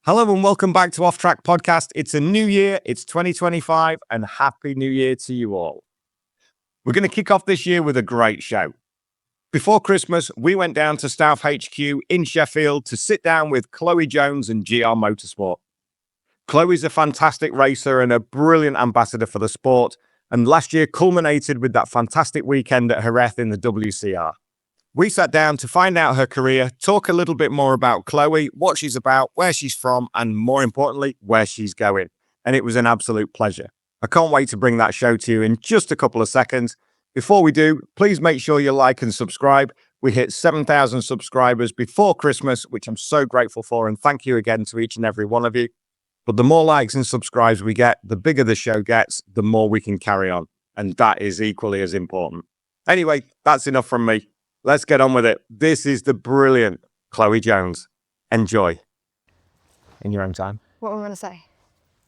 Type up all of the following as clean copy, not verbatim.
Hello and welcome back to Off Track Podcast. It's a new year, it's 2025, and Happy New Year to you all. We're going to kick off this year with a great show. Before Christmas, we went down to South HQ in Sheffield to sit down with Chloe Jones and GRmotosport. Chloe's a fantastic racer and a brilliant ambassador for the sport, and last year culminated with that fantastic weekend at Jerez in the WCR. We sat down to find out her career, talk a little bit more about Chloe, what she's about, where she's from, and more importantly, where she's going. And it was an absolute pleasure. I can't wait to bring that show to you in just a couple of seconds. Before we do, please make sure you like and subscribe. We hit 7,000 subscribers before Christmas, which I'm so grateful for, and thank you again to each and every one of you. But the more likes and subscribes we get, the bigger the show gets, the more we can carry on. And that is equally as important. Anyway, that's enough from me. Let's get on with it. This is the brilliant Chloe Jones. Enjoy. In your own time. What am I going to say?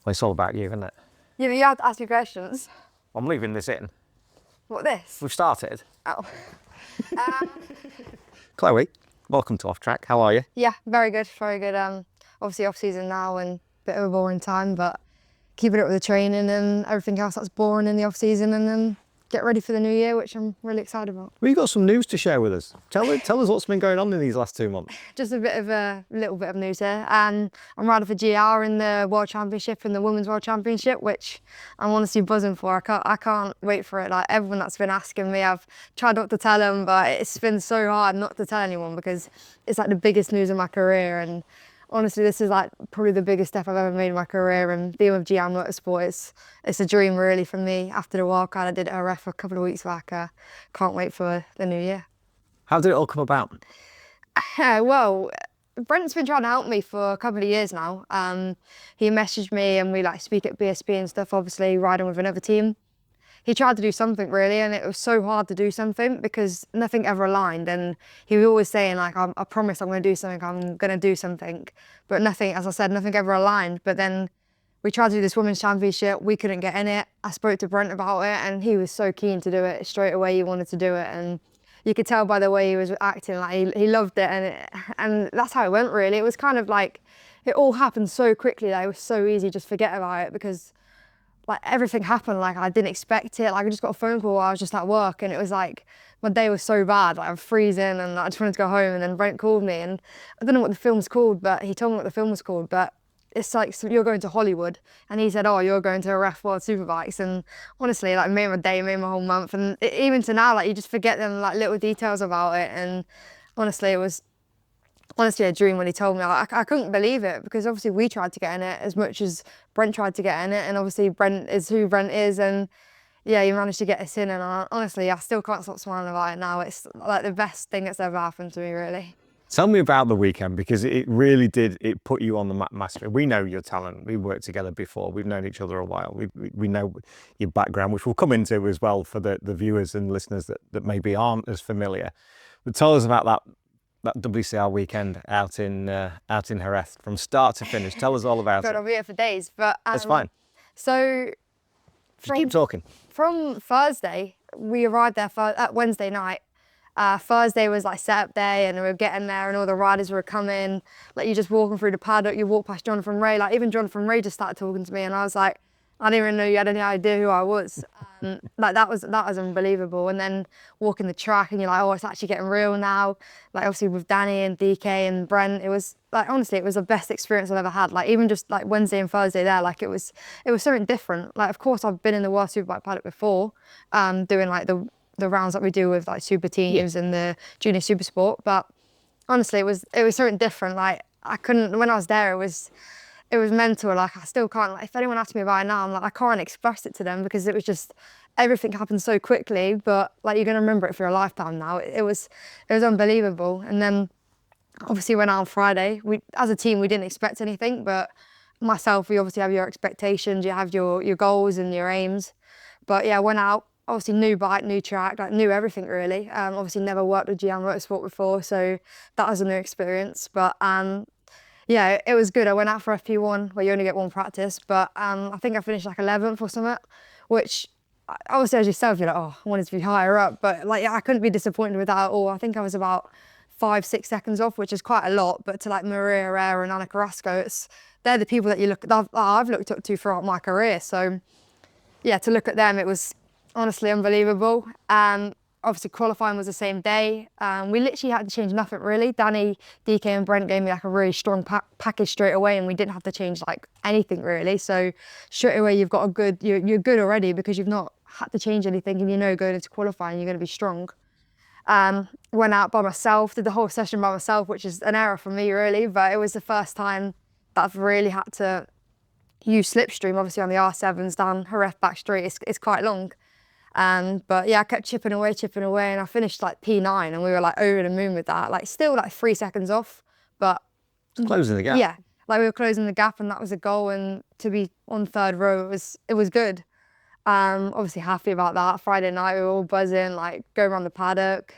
Well, it's all about you, isn't it? Yeah, but you have to ask me questions. I'm leaving this in. What, this? We've started. Oh. Chloe, welcome to Off Track. How are you? Yeah, very good, very good. Obviously off season now and a bit of a boring time, but keeping it up with the training and everything else that's boring in the off season, and then get ready for the new year, which I'm really excited about. Well, you've got some news to share with us. Tell us what's been going on in these last 2 months. Just a little bit of news here. I'm riding for GR in the World Championship and the Women's World Championship, which I'm honestly buzzing for. I can't wait for it. Like, everyone that's been asking me, I've tried not to tell them, but it's been so hard not to tell anyone because it's like the biggest news in my career. And honestly, this is like probably the biggest step I've ever made in my career, and being with GRmotosport, it's a dream really for me. After the wildcard I did at Jerez a couple of weeks back, can't wait for the new year. How did it all come about? Well, Brent's been trying to help me for a couple of years now. He messaged me and we like speak at BSP and stuff, obviously riding with another team. He tried to do something really, and it was so hard to do something because nothing ever aligned. And he was always saying like, I promise I'm going to do something, I'm going to do something. But nothing, as I said, nothing ever aligned. But then we tried to do this women's championship, we couldn't get in it. I spoke to Brent about it and he was so keen to do it. Straight away he wanted to do it, and you could tell by the way he was acting, like he loved it. And that's how it went really. It was kind of like, it all happened so quickly that it was so easy to just forget about it because like everything happened, like I didn't expect it. Like I just got a phone call while I was just at work, and it was like, my day was so bad, like I'm freezing and I just wanted to go home, and then Brent called me, and I don't know what the film's called, but he told me what the film was called, but it's like, so you're going to Hollywood, and he said, oh, you're going to Ref World Superbikes, and honestly, like made my day, made my whole month, and even to now, like you just forget them like little details about it, and honestly, it was honestly a dream when he told me. I couldn't believe it because obviously we tried to get in it as much as Brent tried to get in it, and obviously Brent is who Brent is, and yeah, he managed to get us in, and honestly I still can't stop smiling about it now. It's like the best thing that's ever happened to me really. Tell me about the weekend, because it really did, it put you on the master. We know your talent, we worked together before, we've known each other a while, we know your background, which we'll come into as well for the viewers and listeners that maybe aren't as familiar. But tell us about that WCR weekend out in Jerez from start to finish. Tell us all about it. I'll be here for days, but that's fine. So keep talking. From Thursday, we arrived there at Wednesday night. Thursday was like setup day, and we were getting there and all the riders were coming. Like you're just walking through the paddock, you walk past Jonathan Ray, like even Jonathan Ray just started talking to me, and I was like, I didn't even know you had any idea who I was. Like that was unbelievable. And then walking the track and you're like, oh, it's actually getting real now. Like obviously with Danny and DK and Brent, it was like, honestly, it was the best experience I've ever had. Like even just like Wednesday and Thursday there, like it was something different. Like of course I've been in the World Superbike paddock before, doing like the rounds that we do with like Superteens and the Junior Supersport. But honestly, it was something different. Like when I was there, it was mental. Like I still can't, like if anyone asks me about it now, I'm like, I can't express it to them because it was just, everything happened so quickly, but like you're gonna remember it for a lifetime now. It was unbelievable. And then obviously went out on Friday. As a team, we didn't expect anything, but myself, we obviously have your expectations, you have your goals and your aims. But yeah, went out, obviously new bike, new track, like knew everything really. Obviously never worked with GRmotosport before, so that was a new experience. But yeah, it was good. I went out for FP1 where you only get one practice, but I think I finished like 11th or something, which obviously as yourself, you're like, oh, I wanted to be higher up, but like I couldn't be disappointed with that at all. I think I was about 5-6 seconds off, which is quite a lot. But to like Maria Herrera and Anna Carrasco, they're the people that I've looked up to throughout my career. So yeah, to look at them, it was honestly unbelievable. Obviously qualifying was the same day. We literally had to change nothing really. Danny, DK and Brent gave me like a really strong package straight away, and we didn't have to change like anything really. So straight away you've got you're good already because you've not had to change anything, and you know going into qualifying you're going to be strong. Went out by myself, did the whole session by myself, which is an error for me really, but it was the first time that I've really had to use slipstream. Obviously on the R7s down Jerez back straight, it's quite long. But yeah, I kept chipping away, and I finished like P9, and we were like over the moon with that. Like still like 3 seconds off, but closing the gap. Yeah, like we were closing the gap, and that was a goal. And to be on third row, it was good. Obviously happy about that. Friday night we were all buzzing, like going around the paddock.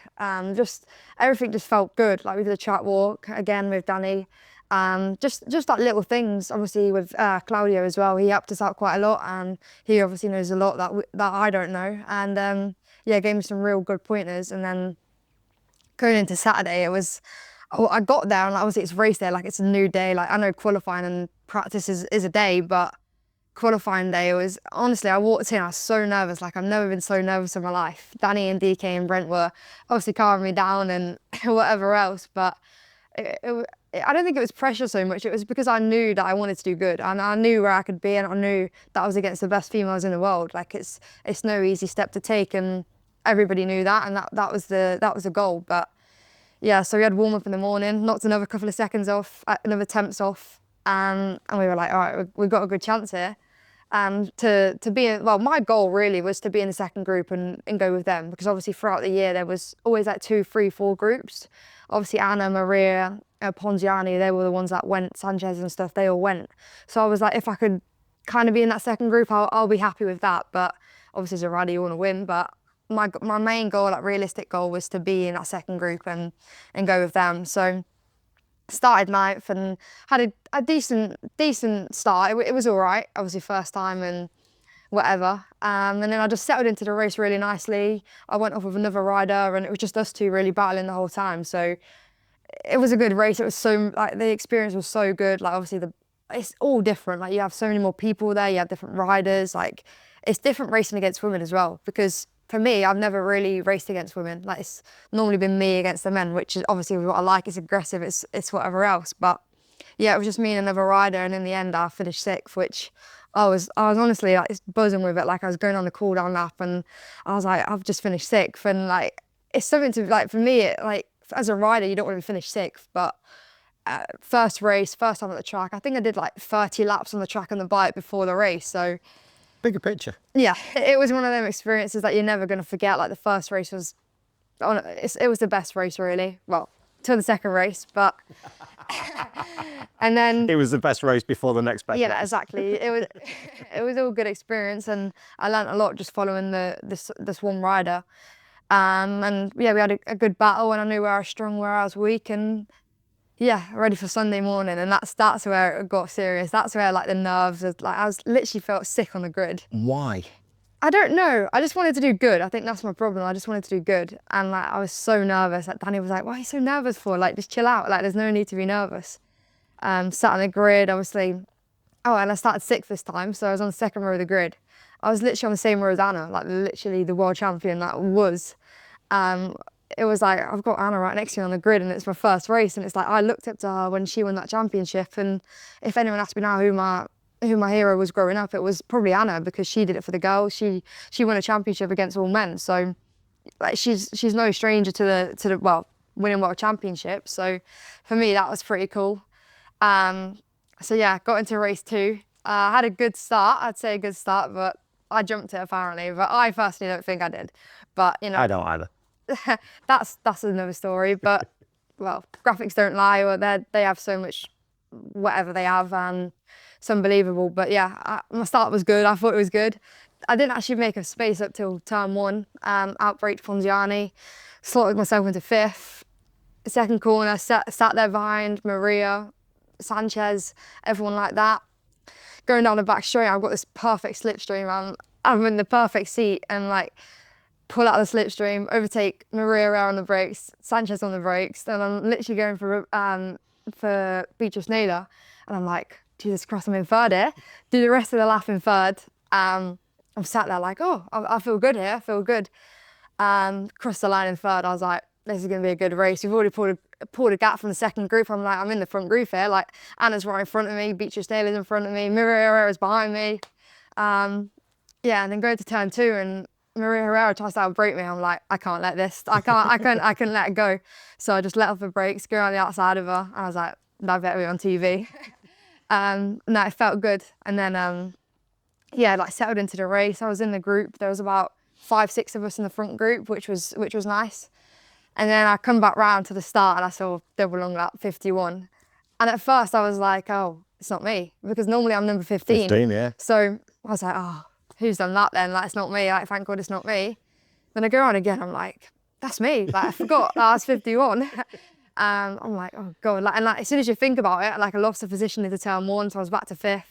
Just everything just felt good. Like we did a track walk again with Danny. Just like little things. Obviously with Claudio as well, he helped us out quite a lot, and he obviously knows a lot that I don't know. And yeah, gave me some real good pointers. And then going into Saturday, I got there, and obviously it's race day, like it's a new day. Like I know qualifying and practice is a day, but qualifying day was, honestly, I walked in, I was so nervous. Like I've never been so nervous in my life. Danny and DK and Brent were obviously calming me down and whatever else, but I don't think it was pressure so much. It was because I knew that I wanted to do good, and I knew where I could be, and I knew that I was against the best females in the world. Like it's no easy step to take, and everybody knew that, and that was the goal. But yeah, so we had warm up in the morning, knocked another couple of seconds off, another temps off, and we were like, all right, we've got a good chance here. To be in, well, my goal really was to be in the second group and go with them, because obviously throughout the year there was always like 2, 3, 4 groups. Obviously Anna, Maria, Ponziani, they were the ones that went, Sanchez and stuff, they all went. So I was like, if I could kind of be in that second group, I'll be happy with that. But obviously as a rider you want to win, but my main goal, like realistic goal, was to be in that second group and go with them. So started 9th and had a decent start. It was all right, obviously first time and whatever. And then I just settled into the race really nicely. I went off with another rider, and it was just us two really battling the whole time. So it was a good race. It was so, like, the experience was so good. Like obviously it's all different. Like you have so many more people there, you have different riders. Like it's different racing against women as well, because for me, I've never really raced against women. Like it's normally been me against the men, which is obviously what I like. It's aggressive, it's whatever else. But yeah, it was just me and another rider, and in the end I finished 6th, which I was honestly like buzzing with it. Like I was going on the cool down lap, and I was like, I've just finished 6th, and like it's something to, like, for me, like as a rider you don't want to finish 6th, but first race, first time at the track, I think I did like 30 laps on the track and the bike before the race. So bigger picture. Yeah, it was one of them experiences that you're never going to forget. Like the first race was, it was the best race really. Well, till the second race, but and then it was the best race before the next best. Yeah, race. exactly. It was all good experience, and I learnt a lot just following this one rider. And yeah, we had a good battle, and I knew where I was strong, where I was weak, and yeah, ready for Sunday morning. And that's where it got serious. That's where like the nerves, like I was literally felt sick on the grid. Why? I don't know. I just wanted to do good. I think that's my problem. I just wanted to do good. And like I was so nervous. Like Danny was like, "What are you so nervous for? Like just chill out. Like there's no need to be nervous." Sat on the grid, obviously. Oh, and I started 6th this time, so I was on the second row of the grid. I was literally on the same row as Anna, like literally the world champion that was. It was like, I've got Anna right next to me on the grid, and it's my first race, and it's like I looked up to her when she won that championship, and if anyone asked me now who my hero was growing up, it was probably Anna, because she did it for the girls. She won a championship against all men, so like she's no stranger to the well, winning world championships. So for me that was pretty cool. So yeah, got into race 2. Had a good start, I'd say a good start, but I jumped it apparently, but I personally don't think I did. But you know, I don't either. that's another story. But well, graphics don't lie, or they have so much whatever they have, and it's unbelievable. But yeah, my start was good. I thought it was good. I didn't actually make a space up till turn 1. Outbraked Ponziani, slotted myself into 5th. Second corner, sat there behind Maria, Sanchez, everyone like that. Going down the back straight, I've got this perfect slipstream. I'm in the perfect seat, and like pull out of the slipstream, overtake Maria on the brakes, Sanchez on the brakes, then I'm literally going for Beatrice Naylor, and I'm like, Jesus Christ, I'm in third here. Do the rest of the lap in third. I'm sat there like, oh, I feel good here, I feel good. Crossed the line in third, I was like, this is going to be a good race. We've already pulled a gap from the second group. I'm like, I'm in the front group here. Like, Anna's right in front of me, Beatrice Naylor's in front of me, Maria Herrera's behind me. Yeah, and then go to turn 2 and Maria Herrera tries to outbrake me. I'm like, I can't let this. I couldn't let it go. So I just let off the brakes, go on the outside of her. And I was like, that better be on TV. No, it felt good. And then, yeah, like settled into the race. I was in the group. There was about 5, 6 of us in the front group, which was nice. And then I come back round to the start and I saw double long lap 51. And at first I was like, oh, it's not me, because normally I'm number 15. 15, yeah. So I was like, oh, who's done that then? Like, it's not me. Like, thank God it's not me. Then I go on again. I'm like, that's me. Like, I forgot that I was 51. I'm like, oh God. Like, and like, as soon as you think about it, like I lost the position into turn 1, so I was back to 5th.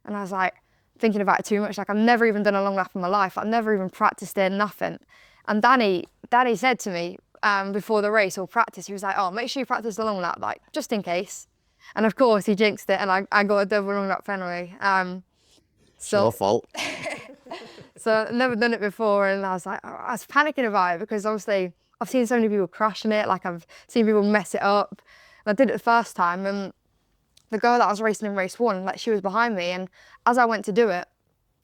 And I was like, thinking about it too much. Like, I've never even done a long lap in my life. I've never even practiced it, nothing. And Danny said to me before the race or practice, he was like, oh, make sure you practice the long lap, like, just in case. And of course, he jinxed it, and I got a double long lap penalty. It's your fault. So I've never done it before, and I was like, I was panicking about it because obviously I've seen so many people crashing it, like I've seen people mess it up. And I did it the first time, and the girl that I was racing in race 1, like, she was behind me, and as I went to do it,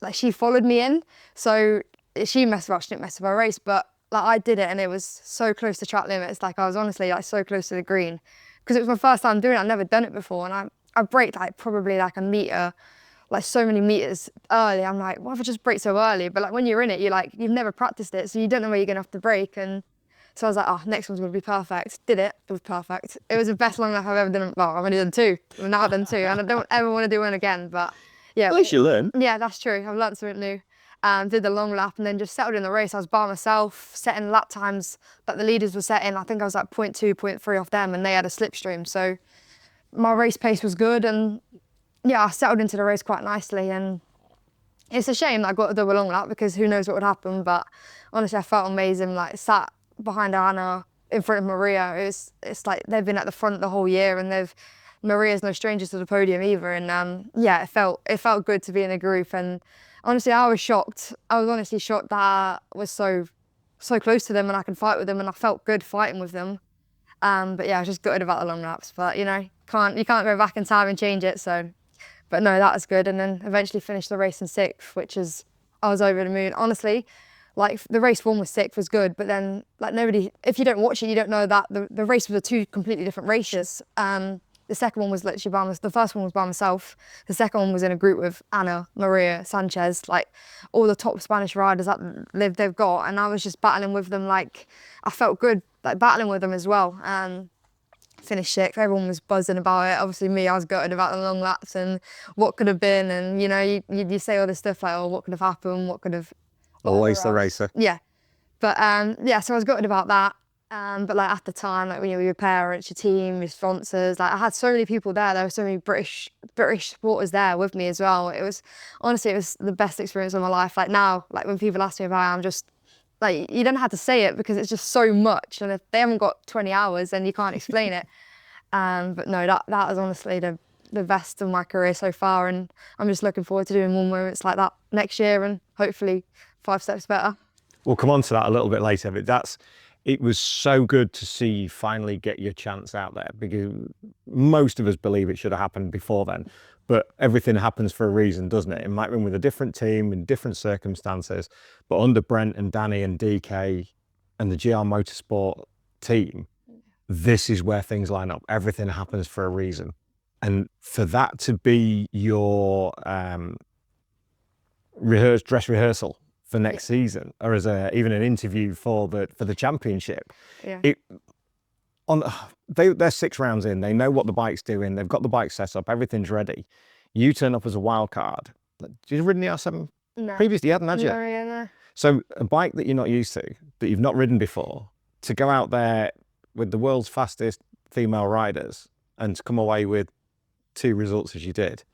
like, she followed me in. So she messed up, she didn't mess up her race, but like, I did it, and it was so close to track limits. Like, I was honestly like so close to the green because it was my first time doing it. I'd never done it before, and I braked like probably like a metre, like so many meters early. I'm like, what if I just brake so early? But like, when you're in it, you're like, you've never practiced it, so you don't know where you're gonna have to brake. And so I was like, oh, next one's gonna be perfect. Did it, it was perfect. It was the best long lap I've ever done. Well, I've only done 2. I've now done 2, and I don't ever want to do one again, but yeah. At least you learn. Yeah, that's true. I've learned something new. Did the long lap and then just settled in the race. I was by myself, setting lap times that the leaders were setting. I think I was like 0.2, 0.3 off them, and they had a slipstream. So my race pace was good, and yeah, I settled into the race quite nicely. And it's a shame that I got a double long lap because who knows what would happen. But honestly, I felt amazing. Like, sat behind Anna in front of Maria. It's like they've been at the front the whole year, and Maria's no stranger to the podium either. And yeah, it felt good to be in a group. And honestly, I was shocked. I was honestly shocked that I was so close to them and I could fight with them, and I felt good fighting with them. But yeah, I was just gutted about the long laps. But you know, you can't go back in time and change it. So, but no, that was good. And then eventually finished the race in 6th, I was over the moon. Honestly, like, the race 1 was 6th, was good, but then like nobody, if you don't watch it, you don't know that the race was 2 completely different races. The second one was literally the first one was by myself. The second one was in a group with Anna, Maria, Sanchez, like all the top Spanish riders that they've got. And I was just battling with them. Like, I felt good, like, battling with them as well. Finished 6th, everyone was buzzing about it. Obviously me, I was gutted about the long laps and what could have been. And you know, you say all this stuff like, oh, what could have happened? What could have... Always the racer. Yeah. But yeah, so I was gutted about that. But like, at the time, like, when you're with your parents, your team, your sponsors, like, I had so many people there. There were so many British supporters there with me as well. It was the best experience of my life. Like, now, like, when people ask me about it, I'm just like, you don't have to say it because it's just so much. And if they haven't got 20 hours, then you can't explain it. But no, that was honestly the best of my career so far. And I'm just looking forward to doing more moments like that next year, and hopefully 5 steps better. We'll come on to that a little bit later, but it was so good to see you finally get your chance out there, because most of us believe it should have happened before then, but everything happens for a reason, doesn't it? It might have been with a different team in different circumstances, but under Brent and Danny and DK and the GRmotosport team, this is where things line up. Everything happens for a reason. And for that to be your dress rehearsal for next season, or as even an interview for the championship. Yeah. They're 6 rounds in, they know what the bike's doing, they've got the bike set up, everything's ready. You turn up as a wild card. You've ridden the R7 No. previously, you hadn't, had you? No, yeah, no. So a bike that you're not used to, that you've not ridden before, to go out there with the world's fastest female riders and to come away with 2 results as you did,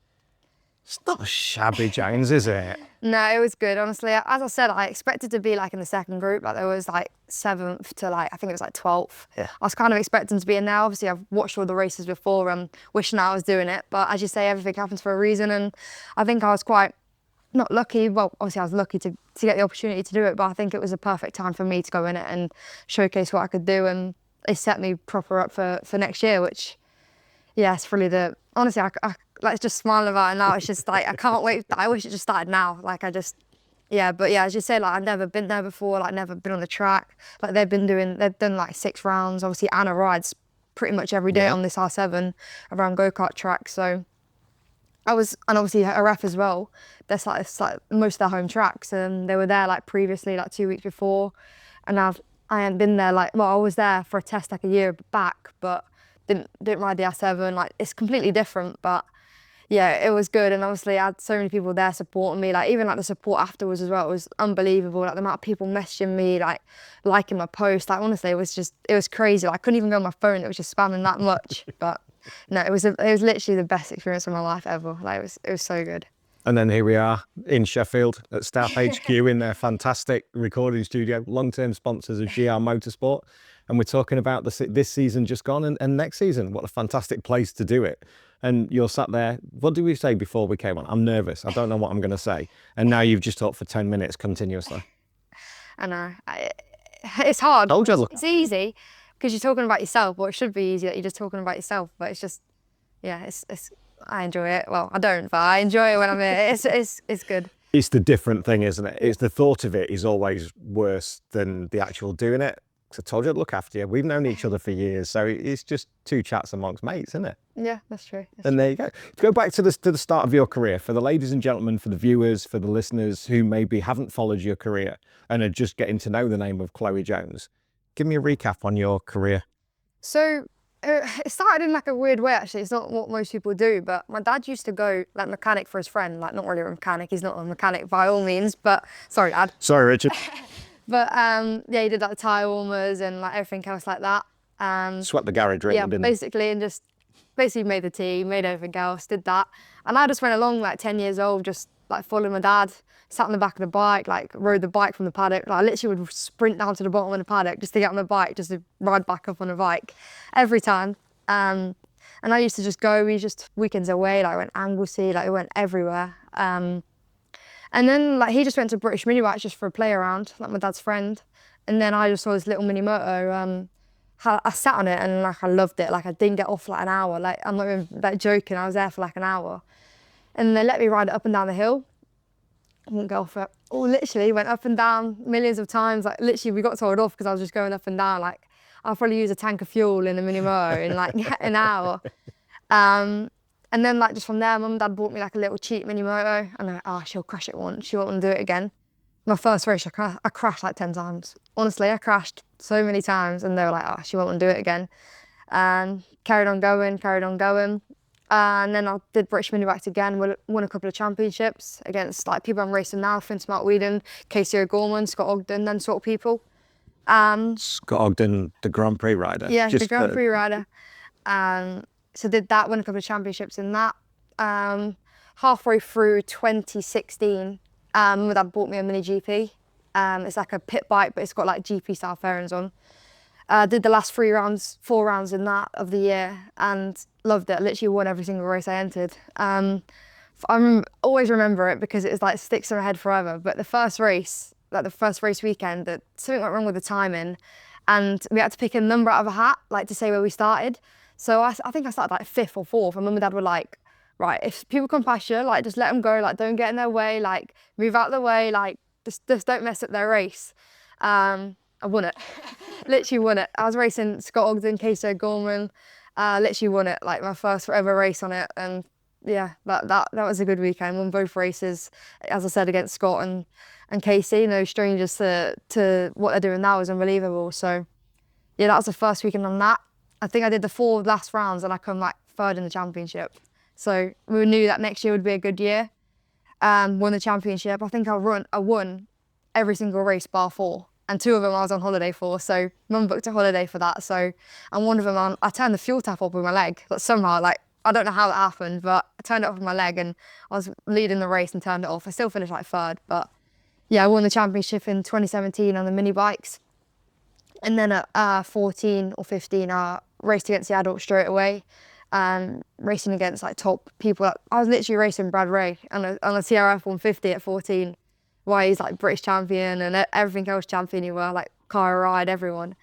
It's not shabby, James, is it? No, it was good, honestly. As I said, I expected to be like in the second group, like there was like 7th to like, I think it was like 12th. Yeah. I was kind of expecting to be in there. Obviously, I've watched all the races before and wishing I was doing it. But as you say, everything happens for a reason. And I think I was quite, not lucky, well, obviously I was lucky to get the opportunity to do it, but I think it was a perfect time for me to go in it and showcase what I could do. And it set me proper up for next year, which, yeah, it's really honestly, I like just smiling about it now. It's just like, I can't wait. I wish it just started now. Like yeah, but yeah, as you say, like I've never been there before, like never been on the track. Like they've done like 6 rounds. Obviously Anna rides pretty much every day on this R7 around go-kart track. So and obviously a ref as well. It's like most of their home tracks, and they were there like previously, like 2 weeks before. And I hadn't been there I was there for a test like a year back, but didn't ride the R7. Like it's completely different, but yeah, it was good. And obviously I had so many people there supporting me, like even like the support afterwards as well. It was unbelievable. Like the amount of people messaging me, like liking my post. Like honestly, it was crazy. Like, I couldn't even go on my phone. It was just spamming that much. But no, it was literally the best experience of my life ever. Like it was so good. And then here we are in Sheffield at Staff HQ in their fantastic recording studio, long-term sponsors of GRmotosport. And we're talking about this season just gone and next season. What a fantastic place to do it. And you're sat there. What did we say before we came on? I'm nervous. I don't know what I'm going to say. And now you've just talked for 10 minutes continuously. I know. It's hard. Told you. It's easy because you're talking about yourself. Well, it should be easy that you're just talking about yourself. But it's just, yeah, it's I enjoy it. Well, I don't, but I enjoy it when I'm here. It's good. It's the different thing, isn't it? It's the thought of it is always worse than the actual doing it. Because I told you I'd look after you. We've known each other for years, so it's just 2 chats amongst mates, isn't it? Yeah, that's true. There you go. To go back to the start of your career, for the ladies and gentlemen, for the viewers, for the listeners who maybe haven't followed your career and are just getting to know the name of Chloe Jones, give me a recap on your career. So it started in like a weird way, actually. It's not what most people do, but my dad used to go like mechanic for his friend, like not really a mechanic. He's not a mechanic by all means, but sorry, Dad. Sorry, Richard. But yeah, he did like the tyre warmers and like everything else like that. Swept the garage, really, didn't he? Basically, and just basically made the tea, made everything else, did that. And I just went along like 10 years old, just like following my dad, sat on the back of the bike, like rode the bike from the paddock. Like, I literally would sprint down to the bottom of the paddock just to get on the bike, just to ride back up on the bike every time. And I used to just go, weekends away, like I went Anglesey, like we went everywhere. And then like he just went to British Mini Bikes just for a play around, like my dad's friend. And then I just saw this little mini moto. I sat on it and like I loved it. Like I didn't get off for like an hour. Like I'm not even like joking. I was there for like an hour. And they let me ride it up and down the hill. I wouldn't go off it. Oh, literally went up and down millions of times. Like literally we got told off because I was just going up and down. Like I'll probably use a tank of fuel in a mini moto in like an hour. And then like just from there, Mum and Dad bought me like a little cheap mini moto. And I'm like, oh, she'll crash it once. She won't want to do it again. My first race, I crashed like 10 times. Honestly, I crashed so many times and they were like, oh, she won't want to do it again. And carried on going. And then I did British Mini Bikes again, won a couple of championships against like people I'm racing now, Finn Smart-Whedon, Casey O'Gorman, Scott Ogden, them sort of people. Scott Ogden, the Grand Prix rider. Yeah, the Grand Prix rider. So did that, won a couple of championships in that. Halfway through 2016, my dad bought me a mini GP. It's like a pit bike, but it's got like GP style fairings on. Did the last 4 rounds in that of the year and loved it. Literally won every single race I entered. Always remember it because it was like sticks in my head forever. But the first race weekend, something went wrong with the timing and we had to pick a number out of a hat, like to say where we started. So I think I started like 5th or 4th and Mum and Dad were like, right, if people come past you, like just let them go, like don't get in their way, like move out of the way, like just don't mess up their race. I won it, literally won it. I was racing Scott Ogden, Casey O'Gorman, literally won it, like my first ever race on it. And yeah, that was a good weekend. Won both races, as I said, against Scott and Casey, no strangers to what they're doing now is unbelievable. So yeah, that was the first weekend on that. I think I did the 4 last rounds and I come like 3rd in the championship. So we knew that next year would be a good year. Won the championship. I think I won every single race bar 4. And 2 of them I was on holiday for. So Mum booked a holiday for that. So, and one of them I turned the fuel tap up with my leg. But somehow like I don't know how that happened, but I turned it off with my leg and I was leading the race and turned it off. I still finished like third, but yeah, I won the championship in 2017 on the mini bikes. And then at 14 or 15, I raced against the adults straight away, racing against like top people. I was literally racing Brad Ray on a TRF 150 at 14, while he's like British champion and everything else champion you were, like car ride, everyone.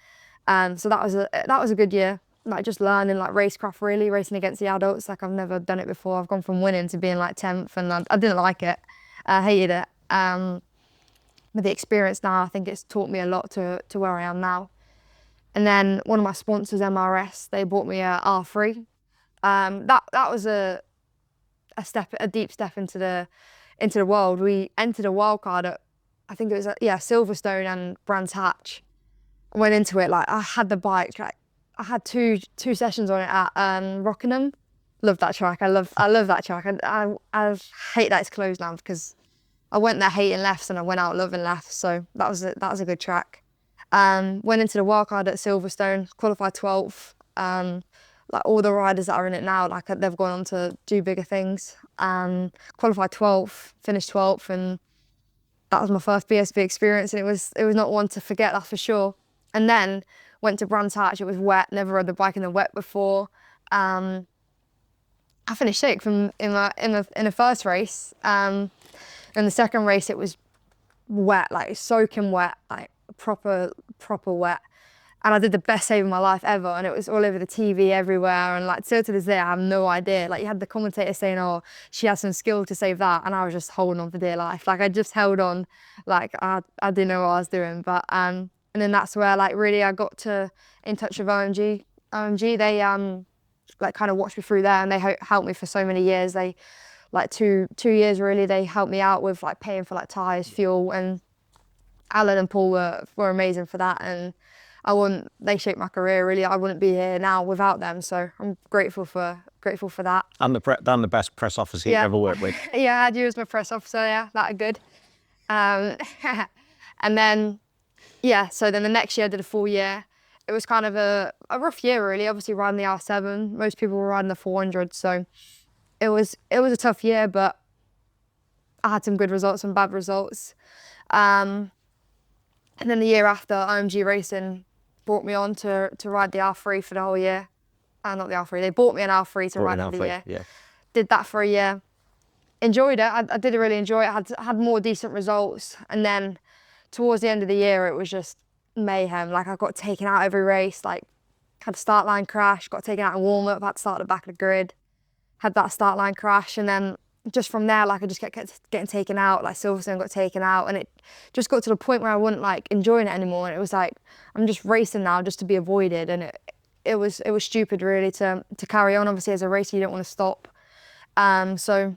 So that was a good year, like just learning like racecraft, really racing against the adults. Like I've never done it before. I've gone from winning to being like 10th, and I didn't like it. I hated it. With the experience now, I think it's taught me a lot to where I am now. And then one of my sponsors, MRS, they bought me a R3. That was a deep step into the world. We entered a wild card at, I think it was Silverstone and Brands Hatch. I went into it like I had the bike. Like, I had two sessions on it at Rockingham. Love that track. I love that track. I hate that it's closed now, because I went there hating lefts and I went out loving lefts. So that was a good track. Went into the wildcard at Silverstone, qualified 12th. Like all the riders that are in it now, like they've gone on to do bigger things. Qualified 12th, finished 12th, and that was my first BSB experience, and it was not one to forget, that's for sure. And then went to Brands Hatch. It was wet. Never rode the bike in the wet before. I finished 6th in the first race. In the second race, it was wet, like soaking wet, like proper wet. And I did the best save of my life ever, and it was all over the TV everywhere. And like still to this day, I have no idea. Like you had the commentator saying, "Oh, she has some skill to save that," and I was just holding on for dear life. Like I just held on, like I didn't know what I was doing. But and then that's where like really I got in touch with OMG. OMG, they like kind of watched me through there, and they helped me for so many years. They like two years really. They helped me out with like paying for like tires, fuel, and Alan and Paul were amazing for that. And they shaped my career really. I wouldn't be here now without them. So I'm grateful for that. And the best press officer you ever worked with. Yeah, I had you as my press officer. Yeah, that are good. And then so then the next year I did a full year. It was kind of a rough year really. Obviously riding the R7. Most people were riding the 400. So it was a tough year, but I had some good results and bad results. And then the year after, OMG Racing brought me on to ride the R3 for the whole year. Not the R3, they bought me an R3 to ride for the year. Yeah. Did that for a year. Enjoyed it, I did really enjoy it. I had more decent results. And then towards the end of the year, it was just mayhem. Like I got taken out every race, like had a start line crash, got taken out in warm up, had to start at the back of the grid, had that start line crash. And then just from there, like I just kept getting taken out, like Silverstone got taken out, and it just got to the point where I wasn't like enjoying it anymore. And it was like, I'm just racing now just to be avoided. And it was stupid really to carry on. Obviously as a racer, you don't want to stop. So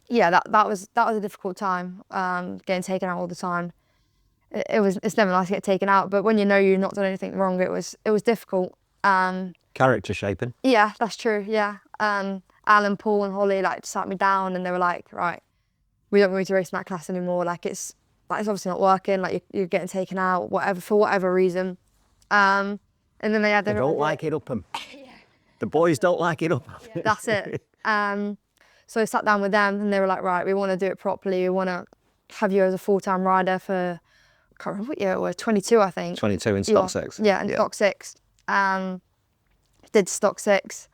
yeah, that was a difficult time, getting taken out all the time. It's never nice to get taken out, but when you know you've not done anything wrong, it was difficult. Character shaping. Yeah, that's true, yeah. Alan, Paul and Holly like sat me down and they were like, right, we don't want you to race in that class anymore. Like it's obviously not working. Like you're getting taken out, for whatever reason. And then they don't like it up 'em. Yeah. The boys don't like it up. Yeah, that's it. So I sat down with them and they were like, right, we want to do it properly. We want to have you as a full-time rider for, I can't remember what year it was, 22, I think. 22 in stock 6. Yeah, in stock 6. Did stock 6.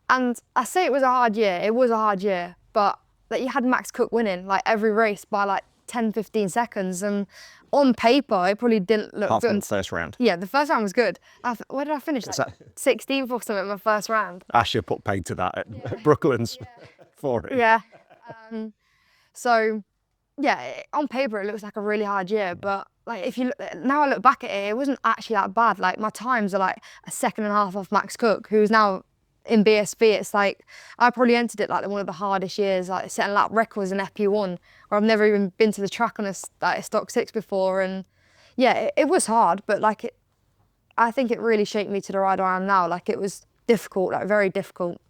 And I say it was a hard year. It was a hard year, but like, you had Max Cook winning like every race by like 10, 15 seconds. And on paper, it probably didn't look Apart good. from the first round. Yeah, the first round was good. Where did I finish? Like 16th or something in my first round. Asher put paid to that at Brooklands for it. Yeah. So, yeah, on paper, it looks like a really hard year. But like, now I look back at it, it wasn't actually that bad. Like my times are like a second and a half off Max Cook, who's now in BSB. It's like, I probably entered it like one of the hardest years, like setting lap records in FP1, where I've never even been to the track on a stock 6 before. And yeah, it was hard, but like I think it really shaped me to the rider I am now. Like it was difficult, like very difficult.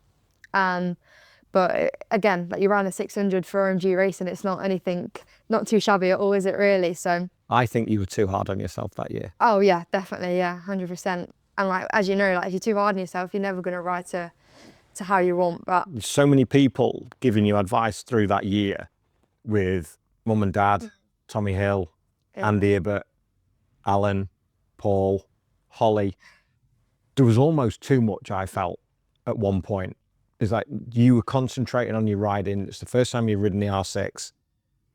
But again, like you ran a 600 for OMG Racing, it's not anything, not too shabby at all, is it really? So I think you were too hard on yourself that year. Oh yeah, definitely, yeah, 100%. And like, as you know, like if you're too hard on yourself, you're never going to ride to to how you want. But so many people giving you advice through that year with mum and dad, Tommy Hill, Andy Ibbott, Alan, Paul, Holly. There was almost too much, I felt, at one point. It's like you were concentrating on your riding. It's the first time you've ridden the R6,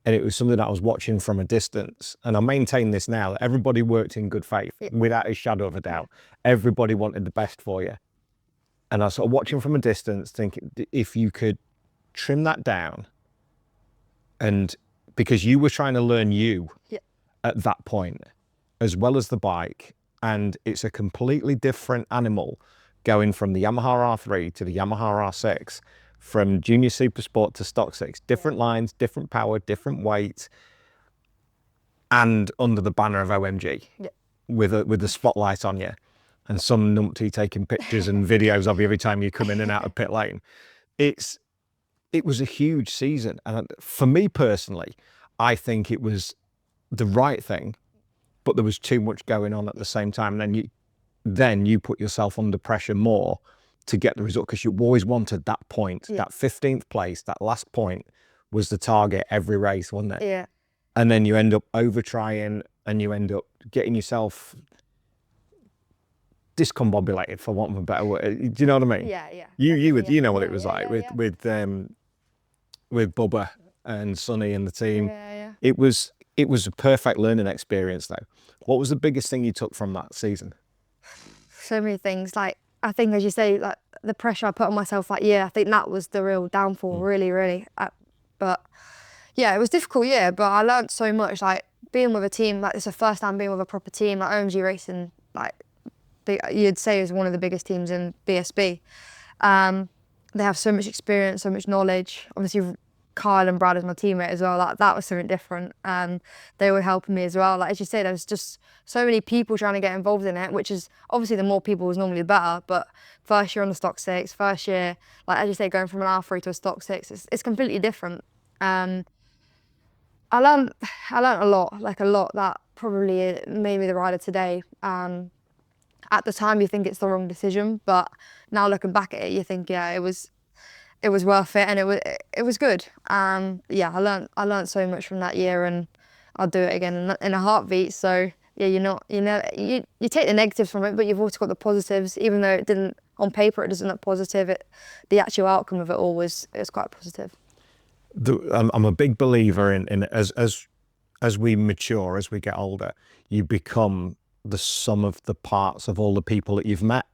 and it was something that I was watching from a distance. And I maintain this now, that everybody worked in good faith, without a shadow of a doubt. Everybody wanted the best for you. And I was sort of watching from a distance, thinking, if you could trim that down, and because you were trying to learn you at that point, as well as the bike, and it's a completely different animal going from the Yamaha R3 to the Yamaha R6, from Junior Super Sport to Stock 6, different lines, different power, different weight, and under the banner of OMG, with the spotlight on you, and some numpty taking pictures and videos of you every time you come in and out of pit lane. It was a huge season, and for me personally, I think it was the right thing, but there was too much going on at the same time. And then you put yourself under pressure more to get the result, because you always wanted that point, that 15th place, that last point was the target every race, wasn't it? Yeah. And then you end up over trying, and you end up getting yourself discombobulated, for want of a better word. Do you know what I mean? Yeah, yeah. You know what it was like with Bubba and Sonny and the team. It was a perfect learning experience, though. What was the biggest thing you took from that season? So many things. Like, I think, as you say, like the pressure I put on myself that year, I think that was the real downfall, really. But yeah, it was a difficult year, but I learned so much. Like, being with a team, like, it's the first time being with a proper team, like OMG Racing, like, you'd say is one of the biggest teams in BSB. They have so much experience, so much knowledge. Obviously, Kyle and Brad as my teammate as well, that was something different. They were helping me as well. Like, as you say, there's just so many people trying to get involved in it, which is obviously the more people is normally the better. But first year on the Stock 6, first year, like as you say, going from an R3 to a Stock 6, it's completely different. I learned a lot, that probably made me the rider today. At the time, you think it's the wrong decision, but now looking back at it, you think, yeah, it was worth it, and it was good. Yeah, I learned so much from that year, and I'll do it again in a heartbeat. So yeah, you take the negatives from it, but you've also got the positives. Even though it didn't, on paper, it doesn't look positive, the actual outcome of it all was quite positive. I'm a big believer in as we mature, as we get older, you become the sum of the parts of all the people that you've met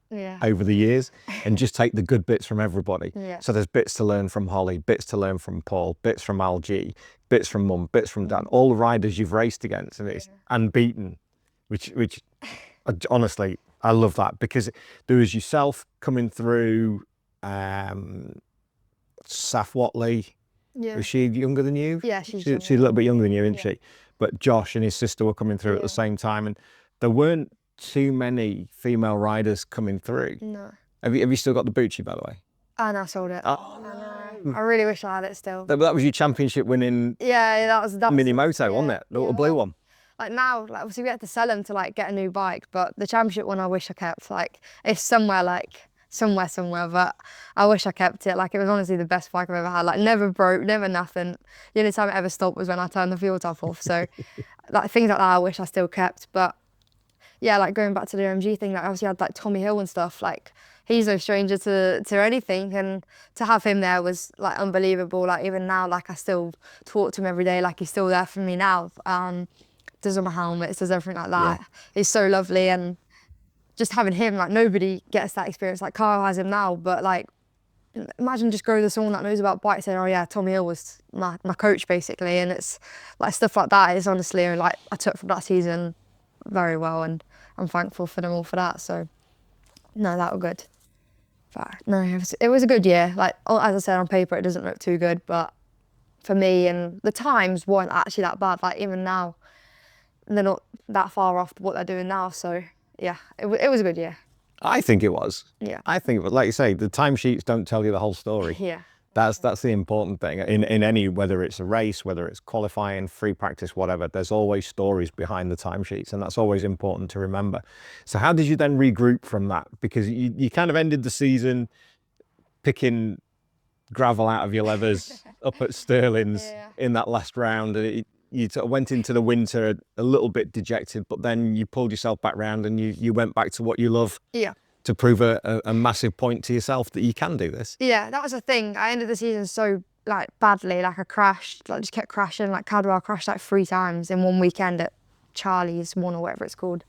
over the years, and just take the good bits from everybody. So there's bits to learn from Holly, bits to learn from Paul, bits from Algie, bits from Mum, bits from Dad, all the riders you've raced against, and it's unbeaten, which honestly, I love that, because there was yourself coming through, Saf Watley. Was she younger than you? Yeah, she's a little bit younger than you, isn't she? But Josh and his sister were coming through at the same time, and there weren't too many female riders coming through. No. Have you still got the Bucci, by the way? And I sold it. Oh, I really wish I had it still. That was your championship winning. Yeah, that was mini moto, wasn't it? The little blue one. Like now, like obviously we had to sell them to like get a new bike, but the championship one I wish I kept. Like it's somewhere, but I wish I kept it. Like it was honestly the best bike I've ever had. Like never broke, never nothing. The only time it ever stopped was when I turned the fuel top off. So like things like that I wish I still kept. But yeah, like going back to the OMG thing, like obviously I had like Tommy Hill and stuff. Like he's no stranger to anything, and to have him there was like unbelievable. Like even now, like I still talk to him every day. Like he's still there for me now. Does all my helmets, does everything like that. Yeah. He's so lovely, and just having him, like nobody gets that experience. Like Kyle has him now, but like imagine just growing to someone that knows about bikes saying, oh yeah, Tommy Hill was my coach basically. And it's like stuff like that is honestly like I took from that season very well, and I'm thankful for them all for that. So no, that was good. But no, it was a good year. Like as I said, on paper it doesn't look too good, but for me, and the times weren't actually that bad. Like even now, they're not that far off what they're doing now. So yeah, it was a good year. I think it was. Yeah. I think it was. Like you say, the timesheets don't tell you the whole story. Yeah. That's the important thing. In any, whether it's a race, whether it's qualifying, free practice, whatever, there's always stories behind the timesheets, and that's always important to remember. So how did you then regroup from that? Because you kind of ended the season picking gravel out of your levers up at Stirling's in that last round. You sort of went into the winter a little bit dejected, but then you pulled yourself back round and you went back to what you love. Yeah. To prove a massive point to yourself that you can do this. Yeah, that was the thing. I ended the season so like badly, like I crashed, like just kept crashing. Like Cadwell crashed like 3 times in one weekend at Charlie's one or whatever it's called.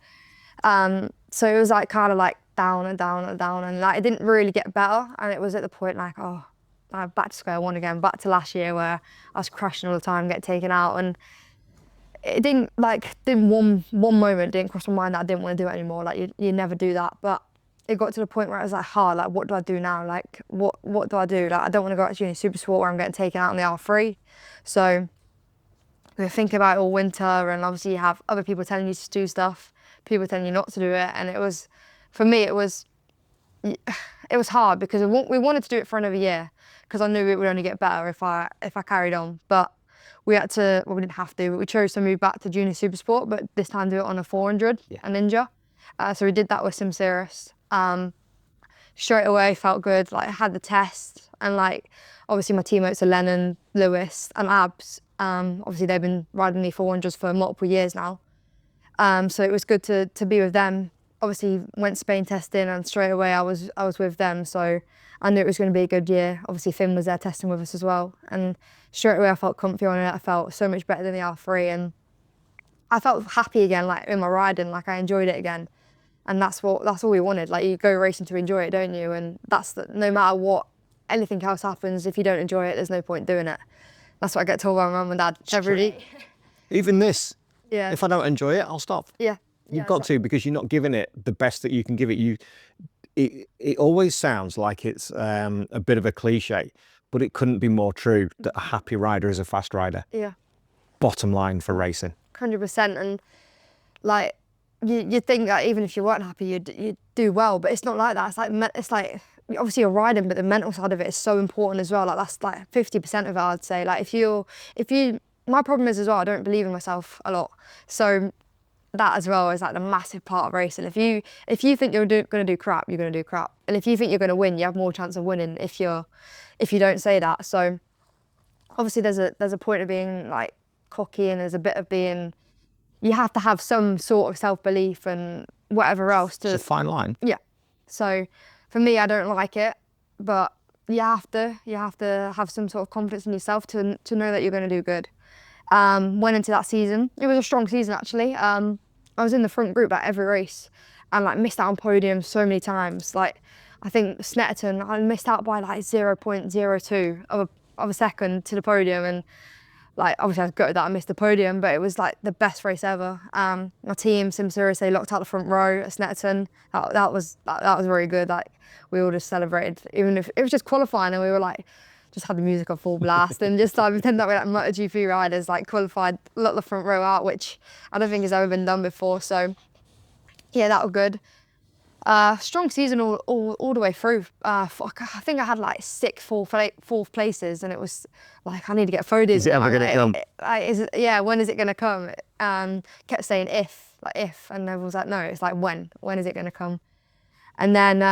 So it was like kind of like down and down and down, and like it didn't really get better. And it was at the point like, oh, I'm back to square one again, back to last year where I was crashing all the time, getting taken out, and it didn't one moment didn't cross my mind that I didn't want to do it anymore. Like you never do that, but it got to the point where I was like, like, what do I do now? Like, what do I do? Like, I don't want to go out to Junior Supersport where I'm getting taken out on the R3. So we were thinking about it all winter, and obviously you have other people telling you to do stuff, people telling you not to do it. And it was, for me, it was hard because we wanted to do it for another year because I knew it would only get better if I carried on. But we had to, well, we didn't have to, but we chose to move back to Junior Supersport, but this time do it on a 400, a Ninja. So we did that with Sim Cirrus. Straight away felt good, like I had the test, and like obviously my teammates are Lennon, Lewis and Abs. Obviously they've been riding the 400s for multiple years now. So it was good to be with them. Obviously went Spain testing, and straight away I was with them, so I knew it was going to be a good year. Obviously Finn was there testing with us as well, and straight away I felt comfy on it. I felt so much better than the R3, and I felt happy again, like in my riding, like I enjoyed it again. And that's all we wanted. Like you go racing to enjoy it, don't you? And no matter what, anything else happens, if you don't enjoy it, there's no point doing it. That's what I get told by my mum and dad every week. Even this, yeah. If I don't enjoy it, I'll stop. Yeah. You've got to, because you're not giving it the best that you can give it. It always sounds like it's a bit of a cliche, but it couldn't be more true that a happy rider is a fast rider. Yeah. Bottom line for racing. 100%. And like, you'd think that even if you weren't happy, you'd do well, but it's not like that. It's like obviously you're riding, but the mental side of it is so important as well. Like that's like 50% of it, I'd say. Like if you, my problem is as well, I don't believe in myself a lot. So that as well is like the massive part of racing. If you think you're going to do crap, you're going to do crap. And if you think you're going to win, you have more chance of winning if you don't say that. So obviously there's a point of being like cocky, and there's a bit of being, you have to have some sort of self-belief and whatever else to... It's a fine line. Yeah. So for me, I don't like it, but you have to have some sort of confidence in yourself to know that you're going to do good. Went into that season. It was a strong season, actually. I was in the front group at every race and like missed out on podium so many times. Like I think Snetterton, I missed out by like 0.02 of a second to the podium, and like obviously I was gutted that I missed the podium, but it was like the best race ever. My team, Sim Cirrus, they locked out the front row at Snetterton. That was very good. Like we all just celebrated, even if it was just qualifying, and we were like, just had the music on full blast and just like pretend that we're like MotoGP riders, like qualified, locked the front row out, which I don't think has ever been done before. So yeah, that was good. Strong season all the way through. I think I had like 6 fourth places, and it was like, I need to get podiums. Is it ever going to come? Yeah, when is it going to come? Kept saying if, and everyone was like, no, it's like when is it going to come? And then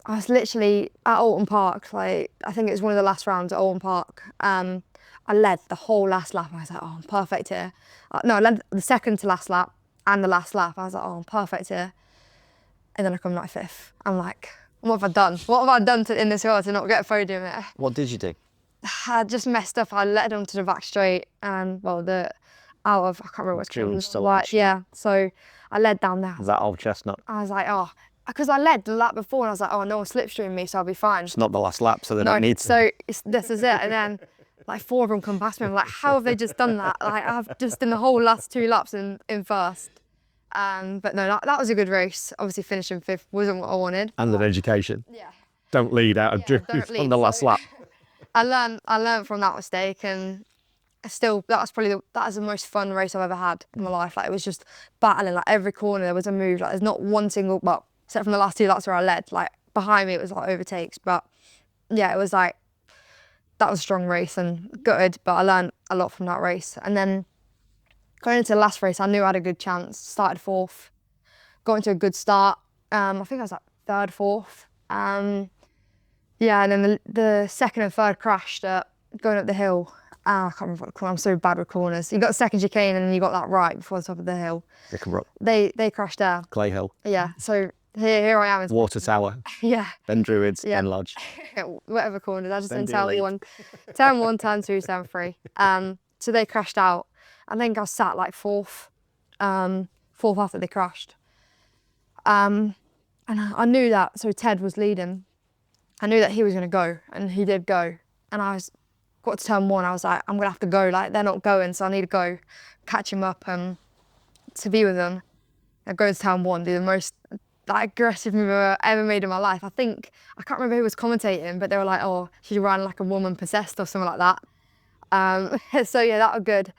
I was literally at Alton Park, like I think it was one of the last rounds at Alton Park. I led the whole last lap. I was like, oh, I'm perfect here. No, I led the second to last lap and the last lap. I was like, oh, I'm perfect here. And then I come like 5th. I'm like, what have I done? What have I done in this world to not get a podium here? What did you do? I just messed up. I led onto the back straight, and well, I can't remember what's called. Yeah, so I led down there. Is that old chestnut? I was like, oh, because I led the lap before, and I was like, oh, no one slipstreamed me, so I'll be fine. It's not the last lap, so they don't need to. So this is it. And then like 4 of them come past me. I'm like, how have they just done that? Like I've just done the whole last 2 laps in first. But no, that was a good race. Obviously finishing 5th wasn't what I wanted. And an education. Yeah. Don't lead out of drift on the last lap. I learned from that mistake, and still that is the most fun race I've ever had in my life. Like it was just battling, like every corner there was a move. Like there's not one single, well, except from the last 2 laps where I led, like behind me it was like overtakes. But yeah, it was like, that was a strong race and gutted, but I learned a lot from that race. And then going into the last race, I knew I had a good chance. Started 4th, got into a good start. I think I was like 3rd, 4th. Yeah, and then the second and third crashed going up the hill. I can't remember what the corner. I'm so bad with corners. You got the second chicane and then you got that right before the top of the hill. They crashed there. Clay Hill. Yeah, so here I am. Water Tower. Yeah. Then Druids, Yeah. then Lodge. Whatever corners. I just Then didn't turn 1, turn 2, turn 3. So they crashed out. I think I was sat like fourth after they crashed. And I knew that, so Ted was leading. I knew that he was going to go, and he did go. And got to turn 1, I was like, I'm going to have to go. Like, they're not going, so I need to go, catch him up, to be with them. I go to turn 1, do the most aggressive move I've ever made in my life. I can't remember who was commentating, but they were like, oh, she ran like a woman possessed or something like that. So yeah, that was good.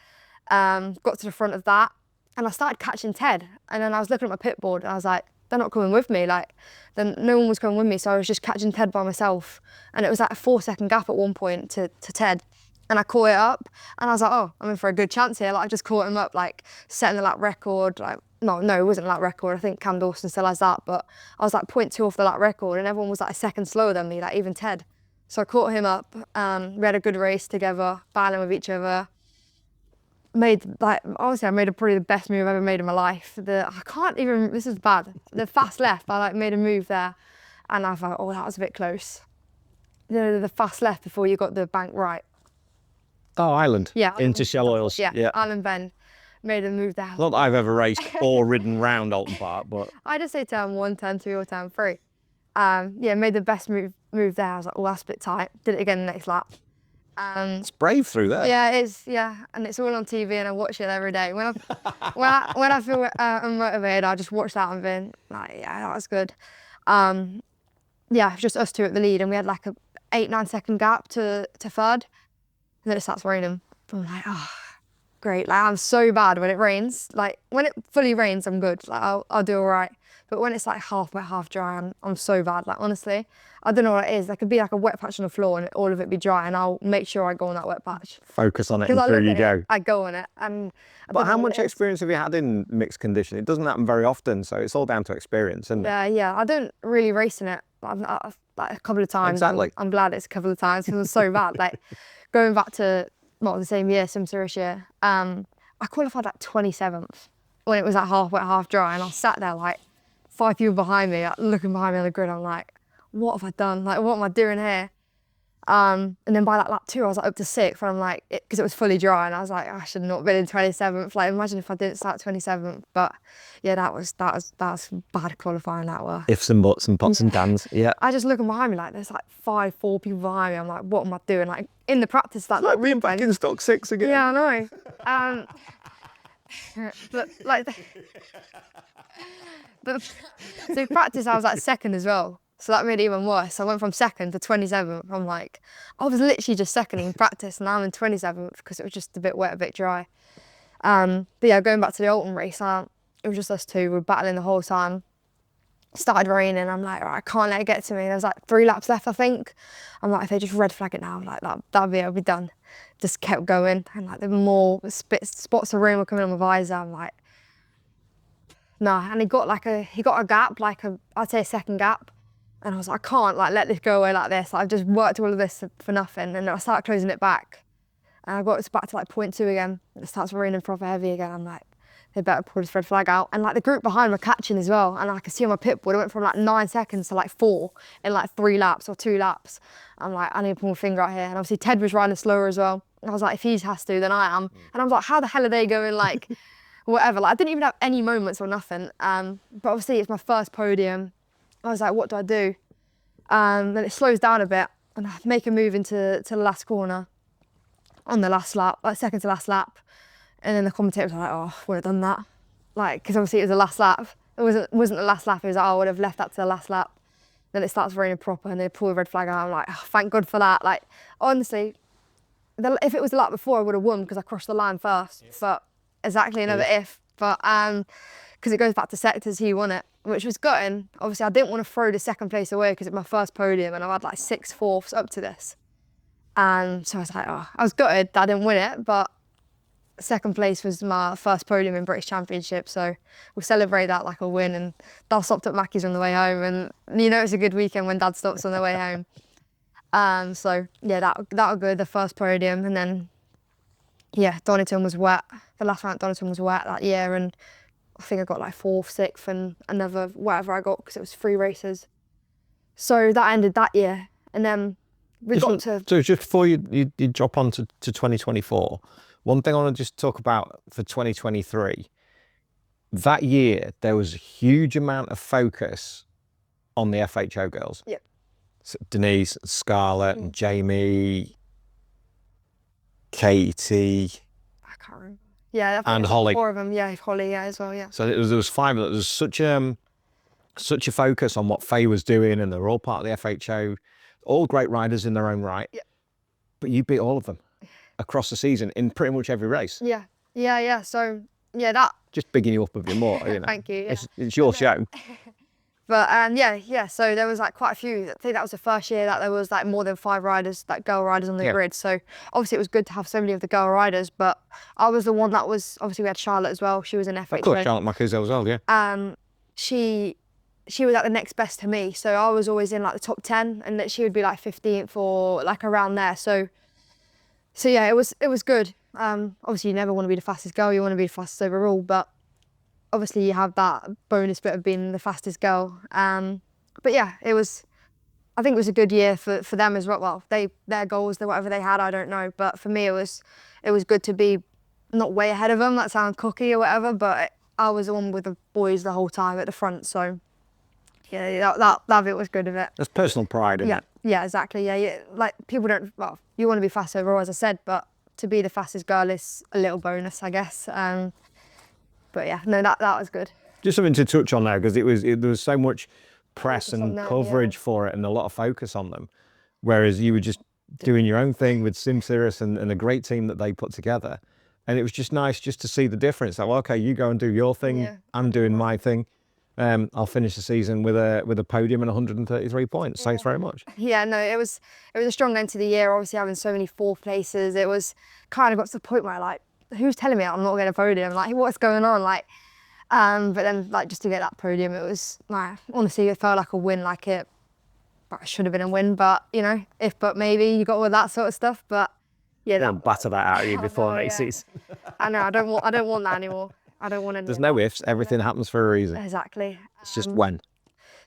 Got to the front of that, and I started catching Ted. And then I was looking at my pit board, and I was like, they're not coming with me. Like, then no one was coming with me, so I was just catching Ted by myself. And it was like a 4-second gap at one point to Ted. And I caught it up, and I was like, oh, I'm in for a good chance here. Like, I just caught him up, like, setting the lap record. Like, no, it wasn't a lap record. I think Cam Dawson still has that, but I was like 0.2 off the lap record, and everyone was like a second slower than me, like even Ted. So I caught him up. We had a good race together, battling with each other. Honestly, I made probably the best move I've ever made in my life. This is bad. The fast left, I made a move there, and I thought, oh, that was a bit close. The fast left before you got the bank right. Oh, Island. Yeah. Into Shell Oils. Yeah. Island Bend. Made a move there. Not that I've ever raced or ridden round Alton Park, but I just say turn 1, turn 2, or turn 3. Made the best move there. I was like, oh, that's a bit tight. Did it again the next lap. it's brave through there. Yeah, it is. Yeah, and it's all on TV, and I watch it every day. When I feel unmotivated, I just watch that and then like, yeah, that was good. Just us two at the lead, and we had like a 8-9 second gap to third, and then it starts raining. I'm like, oh, great. Like, I'm so bad when it rains. Like, when it fully rains, I'm good. Like, I'll do all right. But when it's like half wet, half dry, I'm so bad. Like, honestly, I don't know what it is. There could be like a wet patch on the floor and all of it be dry, and I'll make sure I go on that wet patch. Focus on it and through you go. I go on it. And but how much experience have you had in mixed condition? It doesn't happen very often, so it's all down to experience, isn't it? Yeah. I don't really race in it. I've like a couple of times. Exactly. I'm glad it's a couple of times because it was so bad. Like, going back to the same year, Simsurish year, I qualified like 27th when it was like half wet, half dry, and I sat there like 5 people behind me, like, looking behind me on the grid. I'm like, what have I done? Like, what am I doing here? And then by that lap 2, I was like up to 6th, and I'm like, because it was fully dry, and I was like, I should not have been in 27th. Like, imagine if I didn't start 27th. But yeah, that was bad qualifying, that were. Ifs and buts and pots and pans. Yeah. I just look behind me like there's like 4 people behind me. I'm like, what am I doing? Like, in the practice, Like being back in stock 6 again. Yeah, I know. But like, so practice, I was like 2nd as well. So that made it even worse. I went from 2nd to 27th. I'm like, I was literally just 2nd in practice, and now I'm in 27th because it was just a bit wet, a bit dry. But yeah, going back to the Alton race, it was just us two. We were battling the whole time. It started raining. I'm like, right, I can't let it get to me. There was like 3 laps left, I think. I'm like, if they just red flag it now, like that'll be it, I'll be done. Just kept going, and like the more spots of rain were coming on my visor. I'm like, no. And he got a gap, I'd say a 2nd gap. And I was like, I can't like let this go away like this. Like, I've just worked all of this for nothing. And I started closing it back. And I got it back to like 0.2 again. It starts raining proper heavy again. I'm like, they better pull this red flag out. And like the group behind were catching as well. And I could see on my pit board, it went from like 9 seconds to like 4 in like 3 laps or 2 laps. I'm like, I need to pull my finger out here. And obviously Ted was riding slower as well. And I was like, if he has to, then I am. And I was like, how the hell are they going like, whatever. Like, I didn't even have any moments or nothing. But obviously it's my first podium. I was like, what do I do? Then it slows down a bit, and I make a move into the last corner on the last lap, like 2nd to last lap. And then the commentator was like, oh, I would have done that. Like, because obviously it was the last lap. It wasn't the last lap. It was like, oh, I would have left that to the last lap. Then it starts raining proper, and they pull the red flag out. I'm like, oh, thank God for that. Like, honestly, if it was the lap before, I would have won because I crossed the line first. Yes. But exactly another if. But because it goes back to sectors, he won it, which was gutting. Obviously, I didn't want to throw the 2nd place away because it's my first podium, and I've had like 6 fourths up to this. And so I was like, oh, I was gutted that I didn't win it, but 2nd place was my first podium in British Championship, so we'll celebrate that like a win. And Dad stopped at Mackey's on the way home, and you know it's a good weekend when Dad stops on the way home. So yeah, that was good, the first podium. And then yeah, Donington was wet. The last round at Donington was wet that year, and I think I got like 4th, 6th, and another whatever I got, because it was 3 races. So that ended that year, and then we got to. So just before you drop on to 2024, one thing I want to just talk about for 2023. That year there was a huge amount of focus on the FHO girls. Yep. So Denise, Scarlett, and Jamie, Katie. I can't remember. Yeah, I think And it was Holly. 4 of them. Yeah, Holly, yeah, as well. Yeah. So there was 5. There was such a focus on what Faye was doing, and they're all part of the FHO, all great riders in their own right. Yep. But you beat all of them across the season in pretty much every race. Yeah, yeah, yeah. So yeah, that. Just bigging you up a bit more, you know. Thank you. Yeah. It's your show. But yeah. So there was like quite a few. I think that was the first year that there was like more than 5 riders, like girl riders on the grid. So obviously it was good to have so many of the girl riders. But I was the one that was, obviously we had Charlotte as well. She was in FHO. Of course, Charlotte Macuso as well, yeah. She was like the next best to me. So I was always in like the top 10, and that she would be like 15th or like around there. So yeah, it was good. Obviously you never want to be the fastest girl. You want to be the fastest overall, but obviously you have that bonus bit of being the fastest girl. But yeah, I think it was a good year for them as well. Well, their goals, whatever they had, I don't know. But for me, it was good to be not way ahead of them. That sounds cocky or whatever, but I was the one with the boys the whole time at the front. So yeah, that bit was good of it. That's personal pride, isn't it? Yeah, exactly. Yeah, like people don't. Well, you want to be fast overall, as I said, but to be the fastest girl is a little bonus, I guess. But yeah, no, that was good. Just something to touch on there, because there was so much press Focus on and that, coverage for it, and a lot of focus on them, whereas you were just doing your own thing with SimSirius and a great team that they put together, and it was just nice just to see the difference. Like, well, okay, you go and do your thing. Yeah. I'm doing my thing. I'll finish the season with a podium and 133 points. Thanks very much. Yeah, no, it was a strong end to the year. Obviously, having so many 4th places, it was kind of got to the point where like, who's telling me I'm not getting a podium? Like, what's going on? Like, but then like just to get that podium, it was like, honestly, it felt like a win. Like it should have been a win, but you know, but maybe you got all that sort of stuff. But yeah, Don't batter that out of you before races. I know. I don't want that anymore. I don't want to. There's no ifs. Everything happens for a reason. Exactly. It's just when.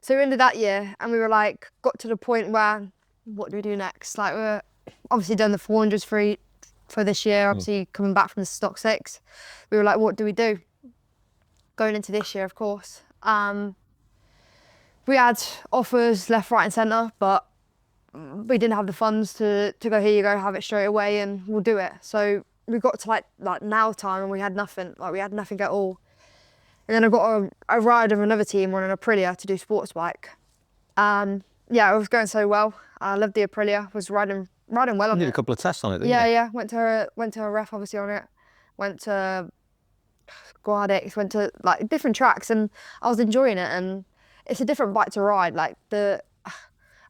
So we ended that year, and we were like, got to the point where, what do we do next? Like, we're obviously done the 400s for this year. Obviously coming back from the stock 6, we were like, what do we do? Going into this year, of course. We had offers left, right, and centre, but we didn't have the funds to go, here you go, have it straight away, and we'll do it. So we got to like now time, and we had nothing. Like, we had nothing at all. And then I got a ride of another team on an Aprilia to do sports bike. Yeah, it was going so well. I loved the Aprilia. Was riding well You on did it. a couple of tests on it, didn't you? Yeah. Went to a ref obviously on it. Went to Guadix. Went to like different tracks, and I was enjoying it. And it's a different bike to ride. Like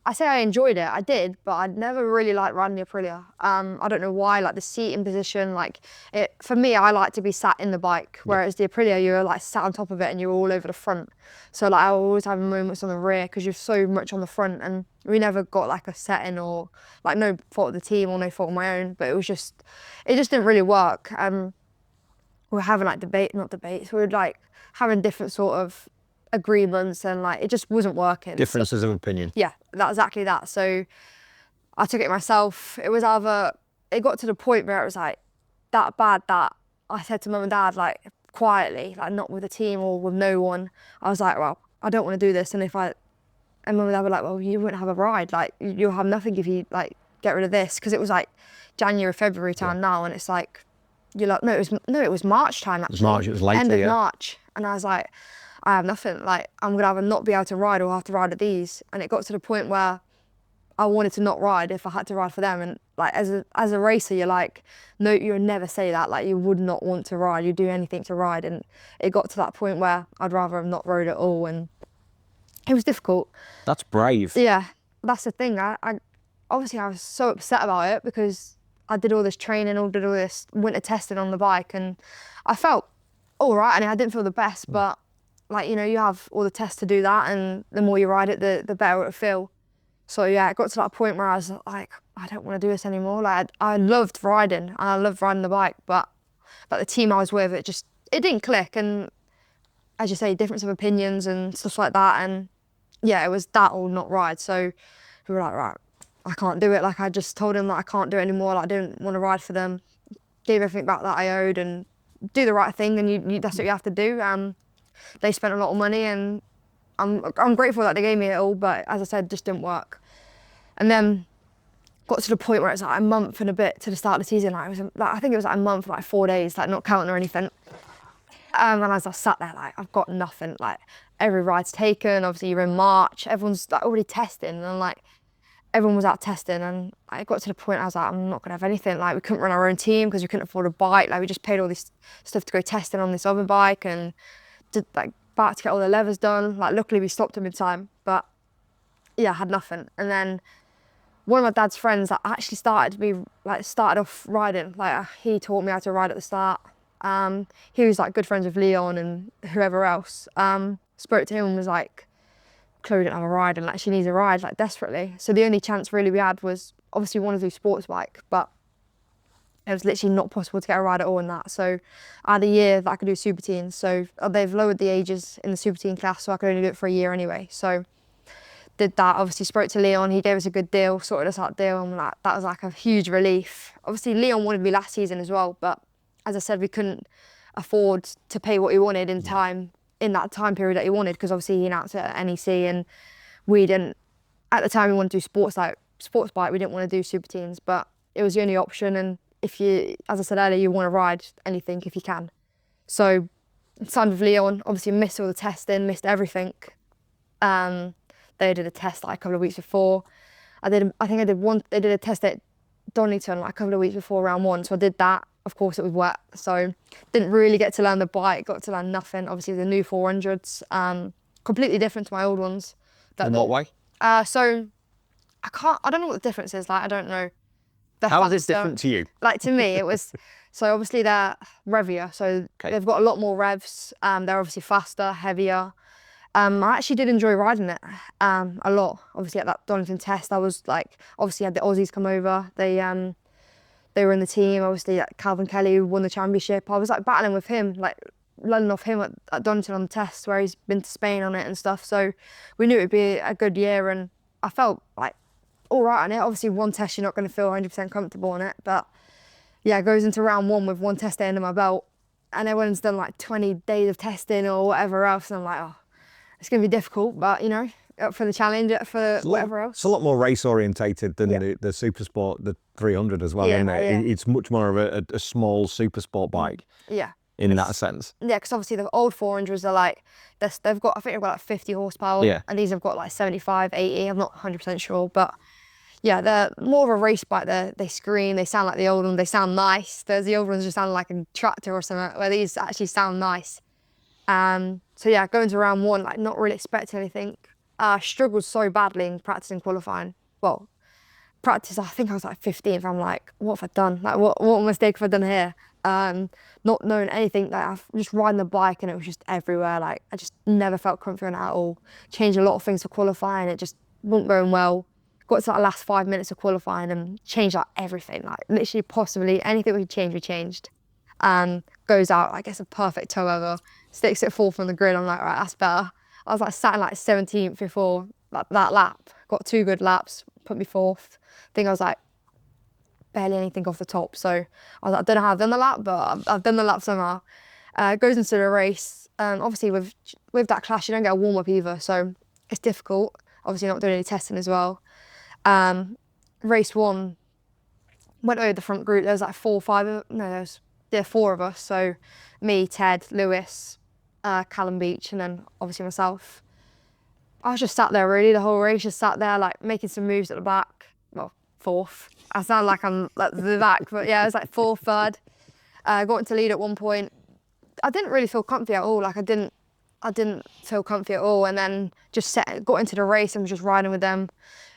I say I enjoyed it. I did, but I'd never really liked riding the Aprilia. I don't know why. Like the seating position, like it for me, I like to be sat in the bike, whereas the Aprilia, you're like sat on top of it and you're all over the front. So like I always have moments on the rear because you're so much on the front, and we never got like a setting, or like no fault of the team or no fault of my own, but it just didn't really work. We were having like not debates. We were like having different sort of agreements, and like it just wasn't working. Differences of opinion. Yeah, that's exactly that. So I took it myself. It got to the point where it was like that bad that I said to mum and dad, like quietly, like not with the team or with no one, I was like, well, I don't want to do this. And mum and dad were like, well, you wouldn't have a ride. Like you'll have nothing if you like get rid of this. Because it was like January, February time now, and it's like, you're like, no, it was March time actually. It was March, it was later, End of March. And I was like, I have nothing. Like, I'm gonna either not be able to ride or have to ride at these. And it got to the point where I wanted to not ride if I had to ride for them. And like, as a racer, you're like, no, you would never say that. Like, you would not want to ride. You'd do anything to ride. And it got to that point where I'd rather have not rode at all. And it was difficult. That's brave. Yeah, that's the thing. I obviously I was so upset about it because I did all this training, did all this winter testing on the bike, and I felt all right. I mean, I didn't feel the best, but like, you know, you have all the tests to do that, and the more you ride it, the better it'll feel. So yeah, it got to that point where I was like, I don't want to do this anymore. Like I loved riding and I loved riding the bike, but the team I was with, it didn't click. And as you say, difference of opinions and stuff like that. And yeah, it was that or not ride. So we were like, right, I can't do it. Like I just told him that I can't do it anymore. Like I didn't want to ride for them. Gave everything back that I owed and do the right thing. And that's what you have to do. They spent a lot of money and I'm grateful that they gave me it all, but as I said, it just didn't work. And then got to the point where it's like a month and a bit to the start of the season. I think it was like a month, like 4 days, like not counting or anything. And as I sat there, like I've got nothing. Like every ride's taken. Obviously, you're in March. Everyone's like already testing, and like everyone was out testing. And I got to the point I was like, I'm not gonna have anything. Like we couldn't run our own team because we couldn't afford a bike. Like we just paid all this stuff to go testing on this other bike and did like back to get all the levers done. Like luckily we stopped them in time, but yeah, I had nothing. And then one of my dad's friends that actually started off riding. Like he taught me how to ride at the start. He was like good friends with Leon and whoever else. Spoke to him and was like, Chloe didn't have a ride and like she needs a ride like desperately. So the only chance really we had was obviously we wanted to do sports bike, but it was literally not possible to get a ride at all in that. So I had a year that I could do Superteens. So they've lowered the ages in the Superteen class, so I could only do it for a year anyway. So did that, obviously spoke to Leon, he gave us a good deal, sorted us out deal, and like, that was like a huge relief. Obviously Leon wanted me last season as well, but as I said, we couldn't afford to pay what he wanted in time, in that time period that he wanted, because obviously he announced it at NEC and we didn't, at the time we wanted to do sports bike, we didn't want to do Superteens, but it was the only option. And if you, as I said earlier, you want to ride anything if you can. So signed with Leon, obviously missed all the testing, missed everything. They did a test like a couple of weeks before. They did a test at Donington like a couple of weeks before round one. So I did that. Of course it was wet. So didn't really get to learn the bike, got to learn nothing. Obviously the new 400s, completely different to my old ones. In what way? So I don't know what the difference is. Like, I don't know. How is this different to you? Like to me, it was, so obviously they're revier. So they've got a lot more revs. They're obviously faster, heavier. I actually did enjoy riding it a lot. Obviously at that Donington test, I was like, obviously had the Aussies come over. They were in the team. Obviously like Calvin Kelly who won the championship. I was like battling with him, like learning off him at Donington on the test where he's been to Spain on it and stuff. So we knew it would be a good year and I felt like all right on it. Obviously one test you're not going to feel 100% comfortable on it, but yeah, it goes into round one with one test day under my belt and everyone's done like 20 days of testing or whatever else, and I'm like, oh, it's going to be difficult, but you know, up for the challenge, up for whatever else. It's a lot more race orientated than the Super Sport, the 300 as well, isn't it? Yeah. It's much more of a small Super Sport bike. Yeah. In that sense. Yeah, because obviously the old 400s are like, I think they've got like 50 horsepower. Yeah. And these have got like 75, 80. I'm not 100% sure, but yeah, they're more of a race bike. They scream, they sound like the old ones, they sound nice. There's the old ones just sound like a tractor or something, where these actually sound nice. So yeah, going to round one, like not really expecting anything. Struggled so badly in practice and qualifying. Well, practice, I think I was like 15th. I'm like, what have I done? Like, what mistake have I done here? Not knowing anything, like I've just riding the bike and it was just everywhere. Like I just never felt confident at all. Changed a lot of things for qualifying. It just wasn't going well. Got to like the last 5 minutes of qualifying and changed like everything. Like literally possibly anything we could change, we changed. Goes out, I guess a perfect toe ever. Sticks it fourth on the grid. I'm like, right, that's better. I was like sat in like 17th before that lap. Got 2 good laps, put me fourth. I think I was like barely anything off the top. So I was like, I don't know how I've done the lap, but I've done the lap somehow. Goes into the race. Obviously with that class, you don't get a warm up either. So it's difficult. Obviously not doing any testing as well. Race one, went over the front group. There was like 4 or 5, no, there was 4 of us. So me, Ted, Lewis, Callum Beach, and then obviously myself. I was just sat there really the whole race, just sat there like making some moves at the back. Well, fourth. I sound like I'm at the back, but yeah, I was like 4th, 3rd. Got into lead at one point. I didn't really feel comfy at all. Like I didn't feel comfy at all. And then just got into the race and was just riding with them.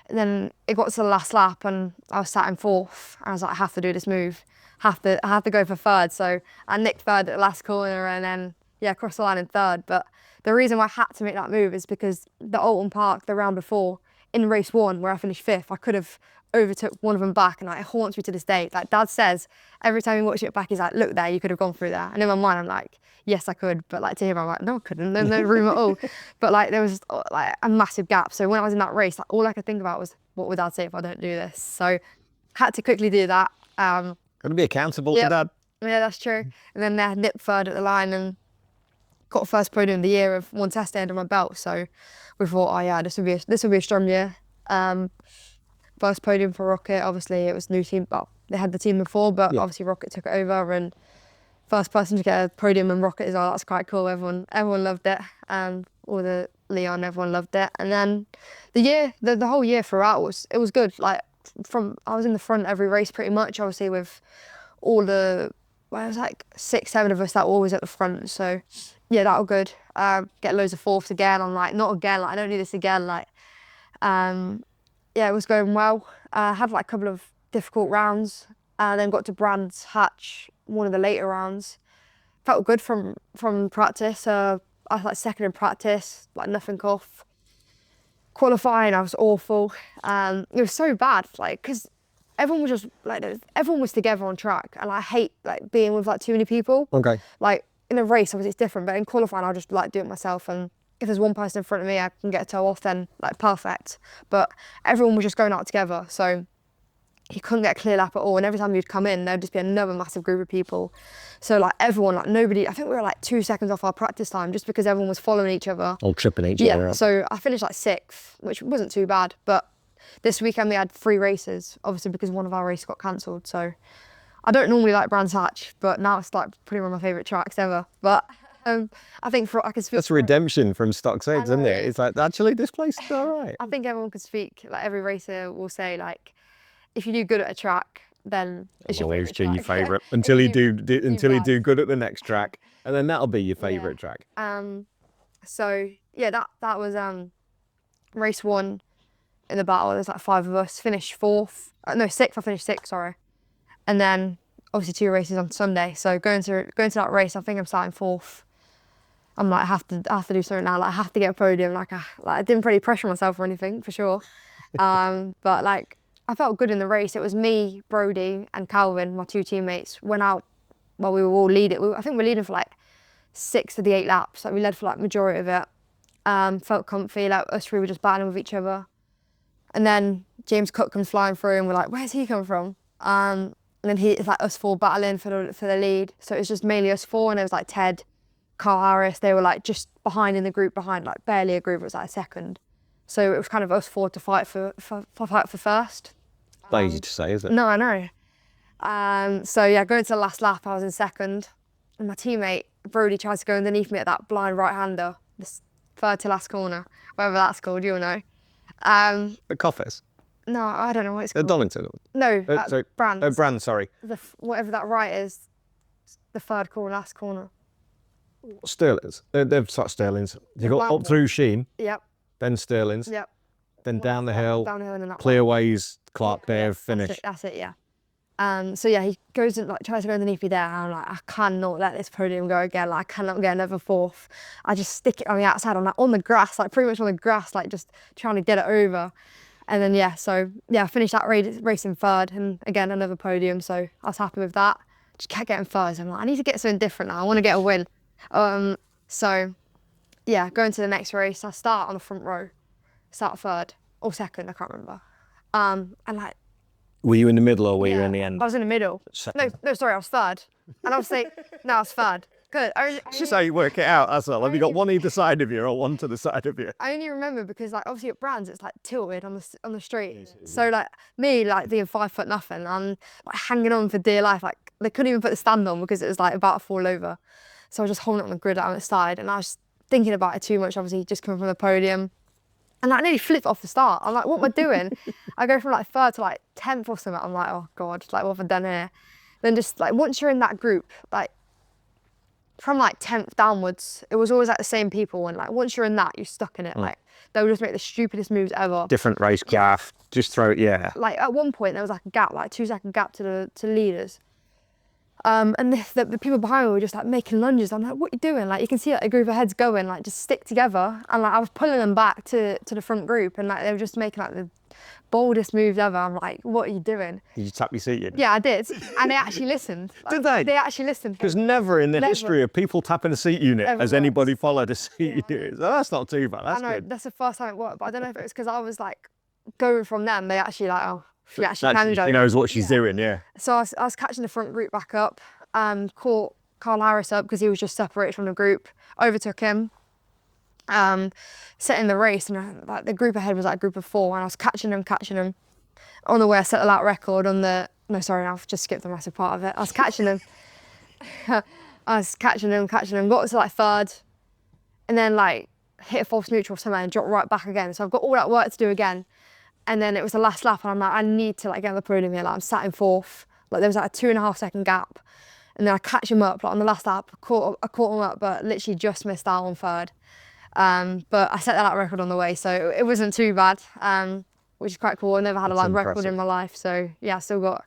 And then it got to the last lap and I was sat in 4th. I was like, I have to do this move. I have to go for 3rd. So I nicked 3rd at the last corner and then yeah, crossed the line in 3rd. But the reason why I had to make that move is because the Alton Park, the round before, in race 1 where I finished 5th, I could have overtook one of them back, and like, it haunts me to this day. Like Dad says, every time he watches it back, he's like, look there, you could have gone through there. And in my mind, I'm like, yes, I could. But like to him, I'm like, no, I couldn't. There's no room at all. But like there was like a massive gap. So when I was in that race, like, all I could think about was, what would Dad say if I don't do this? So had to quickly do that. Got to be accountable Yep. to Dad. Yeah, that's true. And then I nipped 3rd at the line and got first podium of the year of one test day under my belt. So we thought, oh yeah, this will be a strong year. First podium for Rocket. Obviously, it was new team. Well, they had the team before, but obviously Rocket took it over, and first person to get a podium and Rocket as well. That's quite cool. Everyone loved it. All the Leon, everyone loved it. And then the whole year throughout was good. Like I was in the front every race pretty much. Obviously with all the, well, it was like 6, 7 of us that were always at the front. So yeah, that was good. Get loads of 4ths again. I'm like, not again. Like I don't do this again. Like, yeah, it was going well. Had like a couple of difficult rounds, and then got to Brands Hatch, one of the later rounds. Felt good from practice. I was like 2nd in practice, like nothing off. Qualifying, I was awful. It was so bad, like, because everyone was just like, everyone was together on track, and I hate like being with like too many people. Okay. Like in a race, obviously it's different, but in qualifying, I'll just like do it myself, and if there's one person in front of me, I can get a toe off, then like perfect. But everyone was just going out together, so you couldn't get a clear lap at all. And every time you'd come in, there'd just be another massive group of people. So like everyone, like nobody, I think we were like 2 seconds off our practice time just because everyone was following each other. All tripping each Yeah, other up. so I finished like 6th, which wasn't too bad. But this weekend we had 3 races, obviously because one of our races got cancelled. So I don't normally like Brands Hatch, but now it's like pretty one of my favourite tracks ever. But I think I can speak. That's redemption from stock sales, isn't it? It's like, actually, this place is all right. I think everyone could speak. Like every racer will say, like, if you do good at a track, then it's your favourite until you do good at the next track, and then that'll be your favourite track. So yeah, that was race 1 in the battle. There's like 5 of us. Finished 4th. No, 6th. I finished 6th. Sorry. And then obviously 2 races on Sunday. So going to that race, I think I'm starting 4th. I'm like, I have to do something now. Like I have to get a podium. Like I didn't really pressure myself or anything, for sure. But like I felt good in the race. It was me, Brody, and Calvin, my 2 teammates, went out while we were all leading. I think we were leading for like 6 of the 8 laps. Like we led for like majority of it. Felt comfy. Like us 3 were just battling with each other. And then James Cook comes flying through, and we're like, where's he come from? And then it's like us 4 battling for the lead. So it was just mainly us 4, and it was like Ted, Carl Harris. They were like just behind in the group behind, like barely a group. It was like a second. So it was kind of us 4 to fight for first. Not easy to say, is it? No, I know. So yeah, going to the last lap, I was in 2nd, and my teammate Brody tried to go underneath me at that blind right-hander, this 3rd to last corner, whatever that's called, you'll know. The Coffers. No, I don't know what it's called. Donington. No, Sorry. Brands. Brands, sorry. Whatever that right is, the 3rd corner, last corner. Sterlings. They've sort of Sterlings. You got up through Sheen, Yep. then Sterlings, Yep. then down the hill, and then that Clearways, Clark Dave, finish. That's it, yeah. So yeah, he goes and like tries to go underneath me there, and I'm like, I cannot let this podium go again. Like I cannot get another 4th. I just stick it on the outside. I'm like on the grass, like pretty much on the grass, like just trying to get it over. And then yeah, so yeah, I finished that race in 3rd, and again another podium. So I was happy with that. Just kept getting 3rds. I'm like, I need to get something different now. I want to get a win. So yeah, going to the next race, I start on the front row, start 3rd or 2nd, I can't remember. And like, were you in the middle or were you in the end? I was in the middle. No, sorry, I was 3rd. And obviously, no, I was 3rd. Good. It's just how you work it out, that's all. Have you got one either side of you or one to the side of you? I only remember because like obviously at Brands it's like tilted on the street. So like me like being 5'0" nothing, I'm like hanging on for dear life. Like they couldn't even put the stand on because it was like about to fall over. So I was just holding it on the grid out on the side, and I was thinking about it too much, obviously just coming from the podium. And I nearly flipped off the start. I'm like, what am I doing? I go from like 3rd to like 10th or something. I'm like, oh God, like what have I done here? Then just like once you're in that group, like from like 10th downwards, it was always like the same people, and like once you're in that, you're stuck in it. Like they'll just make the stupidest moves ever. Different race craft, just throw it, yeah. Like at one point there was like a gap, like 2-second gap to the leaders. And the people behind me were just like making lunges. I'm like, what are you doing? Like, you can see like a group of heads going, like, just stick together. And like, I was pulling them back to the front group, and like, they were just making like the boldest moves ever. I'm like, what are you doing? Did you tap your seat in? Yeah, I did. And they actually listened. Like, Did they? They actually listened. Because never in the history of people tapping a seat unit Ever has anybody worked. followed a seat unit. So that's not too bad. That's I know, good. that's the first time it worked, but I don't know if it was because I was like going from them. They actually like, oh, she actually can go. She knows what she's doing, yeah. So I was catching the front group back up, caught Carl Harris up because he was just separated from the group, overtook him, set in the race, and like the group ahead was like a group of 4, and I was catching him. On the way, I set a lap record on the, no, sorry, I've just skipped the massive part of it. I was catching him. I was catching him, got to like 3rd, and then like hit a false neutral somewhere and dropped right back again. So I've got all that work to do again. And then it was the last lap, and I'm like, I need to like get on the podium here. Like, I'm sat in 4th. Like, there was like a 2.5 second gap. And then I catch him up, like on the last lap, I caught him up, but literally just missed out on 3rd. But I set that lap record on the way, so it wasn't too bad, which is quite cool. I never had a lap record in my life, so yeah, still got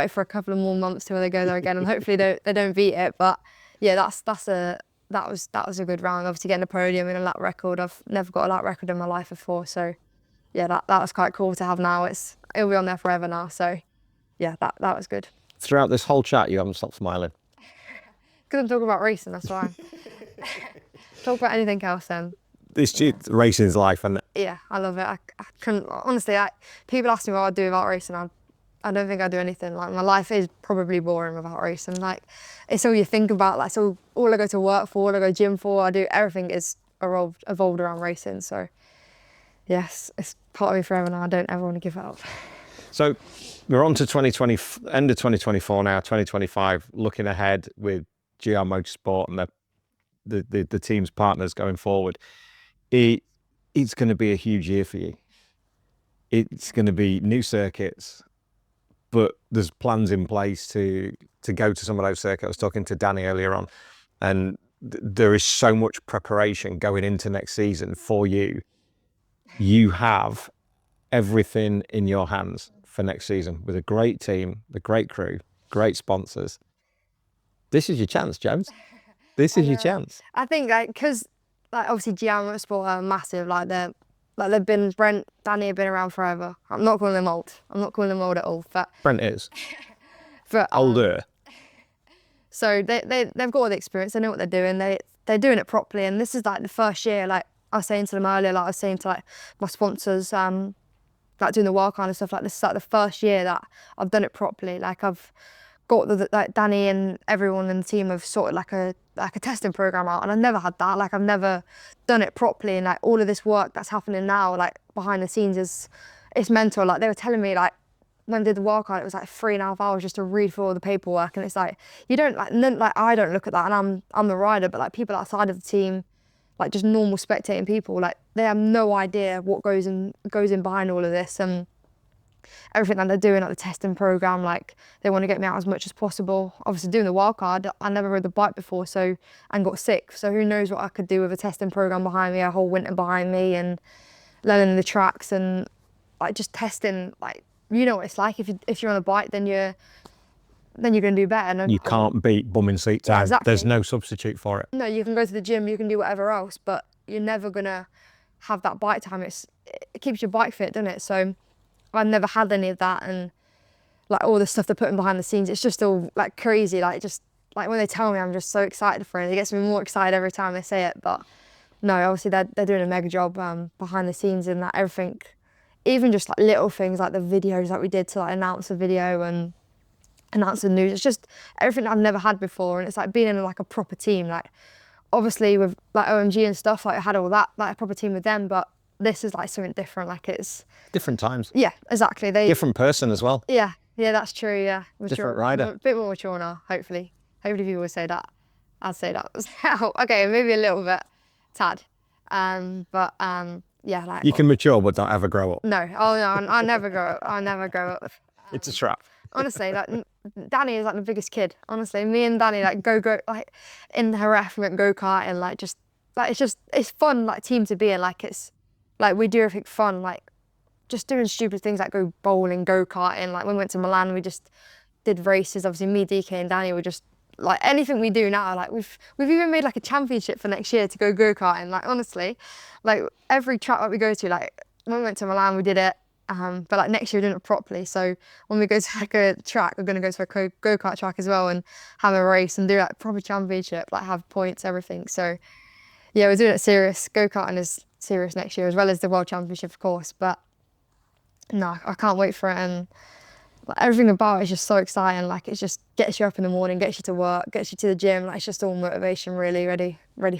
it for a couple of more months till they go there again, and hopefully they don't beat it. But yeah, that was a good round. Obviously, getting a podium and a lap record. I've never got a lap record in my life before, so yeah, that was quite cool to have now. It'll be on there forever now, so yeah, that was good. Throughout this whole chat, you haven't stopped smiling. Because I'm talking about racing, that's why. Talk about anything else then. Racing's life, and Yeah, I love it. I couldn't, honestly, people ask me what I do without racing. I don't think I do anything. Like, my life is probably boring without racing. Like, it's all you think about. Like, so all I go to work for, all I go gym for, I do everything is evolved around racing. So yes, it's part of me forever now. I don't ever want to give it up. So we're on to 2020, end of 2024 now, 2025, looking ahead with GRmotosport and the team's partners going forward. It's going to be a huge year for you. It's going to be new circuits, but there's plans in place to go to some of those circuits. I was talking to Danny earlier on, and there is so much preparation going into next season for you. You have everything in your hands for next season with a great team, a great crew, great sponsors. This is your chance, James. This is your chance. I think because obviously GRmotosport are massive. They've been, Brent, Danny have been around forever. I'm not calling them old. I'm not calling them old at all. But Brent is. But older. So they've got all the experience. They know what they're doing. They're doing it properly. And this is like the first year. Like I was saying to them earlier, like I was saying to like my sponsors, like doing the wild kind of stuff. Like this is like the first year that I've done it properly. Like I've got like Danny and everyone in the team have sorted like a testing program out, and I've never had that. Like I've never done it properly, and like all of this work that's happening now, like behind the scenes, it's mental. Like they were telling me, like when I did the wildcard, it was like 3.5 hours just to read through all the paperwork, and it's like you don't like I don't look at that, and I'm the rider, but like people outside of the team, like just normal spectating people, like they have no idea what goes in behind all of this, and everything that they're doing, like the testing program, like they want to get me out as much as possible. Obviously doing the wildcard, I never rode the bike before, and got sick, so who knows what I could do with a testing program behind me, a whole winter behind me, and learning the tracks and like just testing. Like, you know what it's like, if you're on a bike, then you're going to do better. No, you can't beat bumming seat time. Exactly. There's no substitute for it. No, you can go to the gym, you can do whatever else, but you're never going to have that bike time. It keeps your bike fit, doesn't it? So I've never had any of that, and like all the stuff they're putting behind the scenes, it's just all like crazy. Like just like when they tell me, I'm just so excited for it. It gets me more excited every time they say it. But no, obviously they're doing a mega job behind the scenes, and that everything, even just like little things like the videos that we did to like announce the video and announce the news. It's just everything I've never had before, and it's like being in like a proper team. Like obviously with like OMG and stuff, like I had all that, like a proper team with them, but this is like something different. Like it's different times. Yeah, exactly. Different person as well. Yeah, that's true. Yeah, mature, different rider. A bit more mature now. Hopefully people would say that. I'd say that. Okay, maybe a little bit, tad. But yeah, like you can mature, but don't ever grow up. No, I never grow up. I never grow up. It's a trap. Honestly, like Danny is like the biggest kid. Honestly, me and Danny like go like in Jerez, we went go-karting, like just like it's fun, like team to be in. Like it's like we do everything fun, like just doing stupid things like go bowling, go-karting. Like when we went to Milan, we just did races. Obviously, me, DK, and Danny were just like anything we do now. Like we've even made like a championship for next year to go karting. Like honestly, like every track that we go to, like when we went to Milan, we did it. But like next year we're doing it properly. So when we go to like a track, we're going to go to a go-kart track as well and have a race and do like proper championship, like have points, everything. So yeah, we're doing it serious. Go-karting is serious next year as well as the World Championship, of course. But no, I can't wait for it. And like, everything about it is just so exciting. Like it just gets you up in the morning, gets you to work, gets you to the gym. Like it's just all motivation, really ready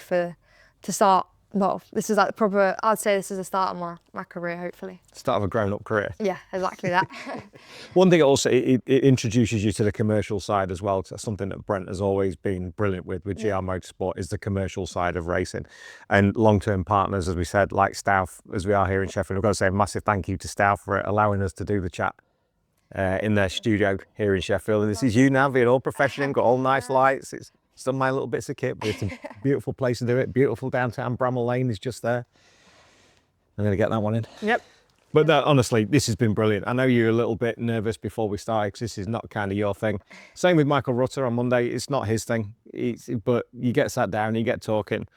to start. Well, this is like the proper, I'd say this is the start of my career, hopefully. Start of a grown-up career. Yeah, exactly that. One thing also, it introduces you to the commercial side as well. That's something that Brent has always been brilliant with GRmotosport, is the commercial side of racing. And long-term partners, as we said, like Stouff, as we are here in Sheffield. I've got to say a massive thank you to Stouff for allowing us to do the chat in their studio here in Sheffield. And this is you now, being all professional, got all nice lights. It's done my little bits of kit, but it's a beautiful place to do it. Beautiful downtown. Bramall Lane is just there. I'm going to get that one in. Yep. But no, honestly, this has been brilliant. I know you're a little bit nervous before we started because this is not kind of your thing. Same with Michael Rutter on Monday. It's not his thing. But you get sat down, you get talking.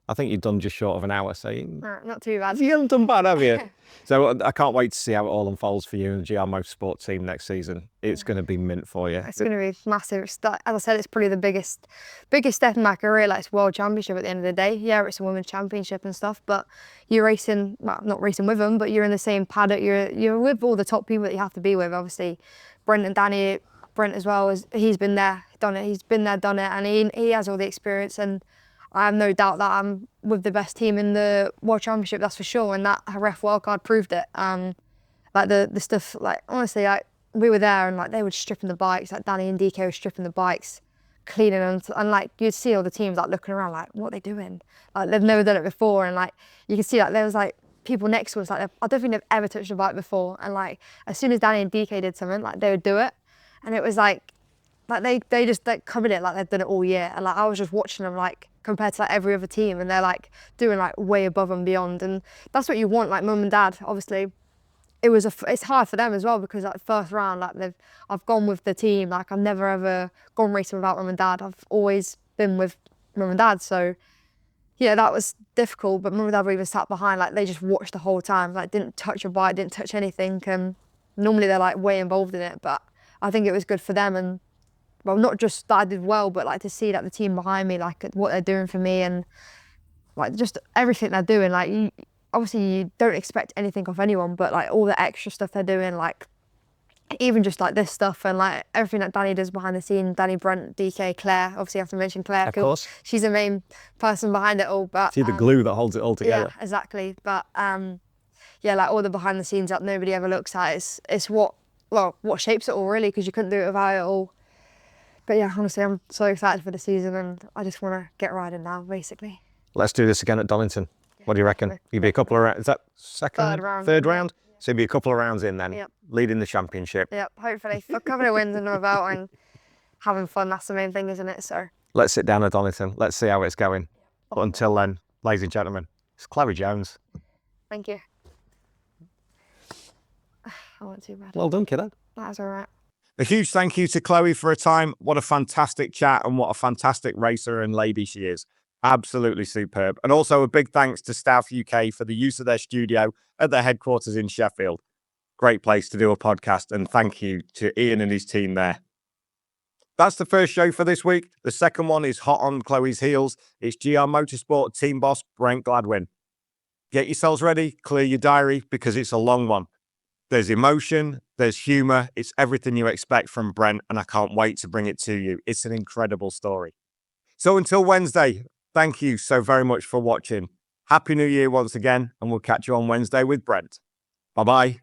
I think you've done just short of an hour, so not too bad. You haven't done bad, have you? So I can't wait to see how it all unfolds for you and the GRmotosport team next season. It's going to be mint for you. It's going to be massive. As I said, it's probably the biggest step in my career. Like it's World Championship at the end of the day. Yeah, it's a women's championship and stuff, but you're racing, well, not racing with them, but you're in the same paddock. You're with all the top people that you have to be with. Obviously, Brent and Danny, Brent as well, he's been there, done it. He's been there, done it, and he has all the experience. And I have no doubt that I'm with the best team in the World Championship, that's for sure. And that Jerez wildcard proved it. Like the stuff, like honestly, like we were there and like they were stripping the bikes, like Danny and DK were stripping the bikes, cleaning them, and like you'd see all the teams like looking around, like what are they doing? Like they've never done it before, and like you can see like there was like people next to us, like I don't think they've ever touched a bike before, and like as soon as Danny and DK did something, like they would do it, and it was like they just like covered it like they've done it all year, and like I was just watching them like compared to like every other team, and they're like doing like way above and beyond, and that's what you want. Like mum and dad, obviously it's hard for them as well, because like first round, like I've gone with the team, like I've never ever gone racing without mum and dad. I've always been with mum and dad, so yeah, that was difficult. But mum and dad were even sat behind, like they just watched the whole time, like didn't touch a bike, didn't touch anything. Normally they're like way involved in it, but I think it was good for them, and well, not just that I did well, but like to see like the team behind me, like what they're doing for me, and like just everything they're doing. Like obviously you don't expect anything of anyone, but like all the extra stuff they're doing, like even just like this stuff, and like everything that Danny does behind the scene, Danny, Brent, DK, Claire, obviously I have to mention Claire, of course. She's the main person behind it all. But she's the glue that holds it all together. Yeah, exactly. But yeah, like all the behind the scenes that nobody ever looks at, it's what shapes it all, really, because you couldn't do it without it all. But yeah, honestly, I'm so excited for the season, and I just want to get riding now, basically. Let's do this again at Donington. What do you reckon? You'd be a couple of rounds, is that third round? So you'd be a couple of rounds in then, leading the championship. Yep, hopefully. A couple of wins under my belt and having fun, that's the main thing, isn't it? So let's sit down at Donington. Let's see how it's going. But until then, ladies and gentlemen, it's Chloe Jones. Thank you. I wasn't too bad. Well done, kiddo. That was all right. A huge thank you to Chloe for her time. What a fantastic chat, and what a fantastic racer and lady she is. Absolutely superb. And also a big thanks to Stouff UK for the use of their studio at their headquarters in Sheffield. Great place to do a podcast, and thank you to Ian and his team there. That's the first show for this week. The second one is hot on Chloe's heels. It's GRmotosport team boss Brent Gladwin. Get yourselves ready, clear your diary, because it's a long one. There's emotion, there's humour, it's everything you expect from Brent, and I can't wait to bring it to you. It's an incredible story. So until Wednesday, thank you so very much for watching. Happy New Year once again, and we'll catch you on Wednesday with Brent. Bye-bye.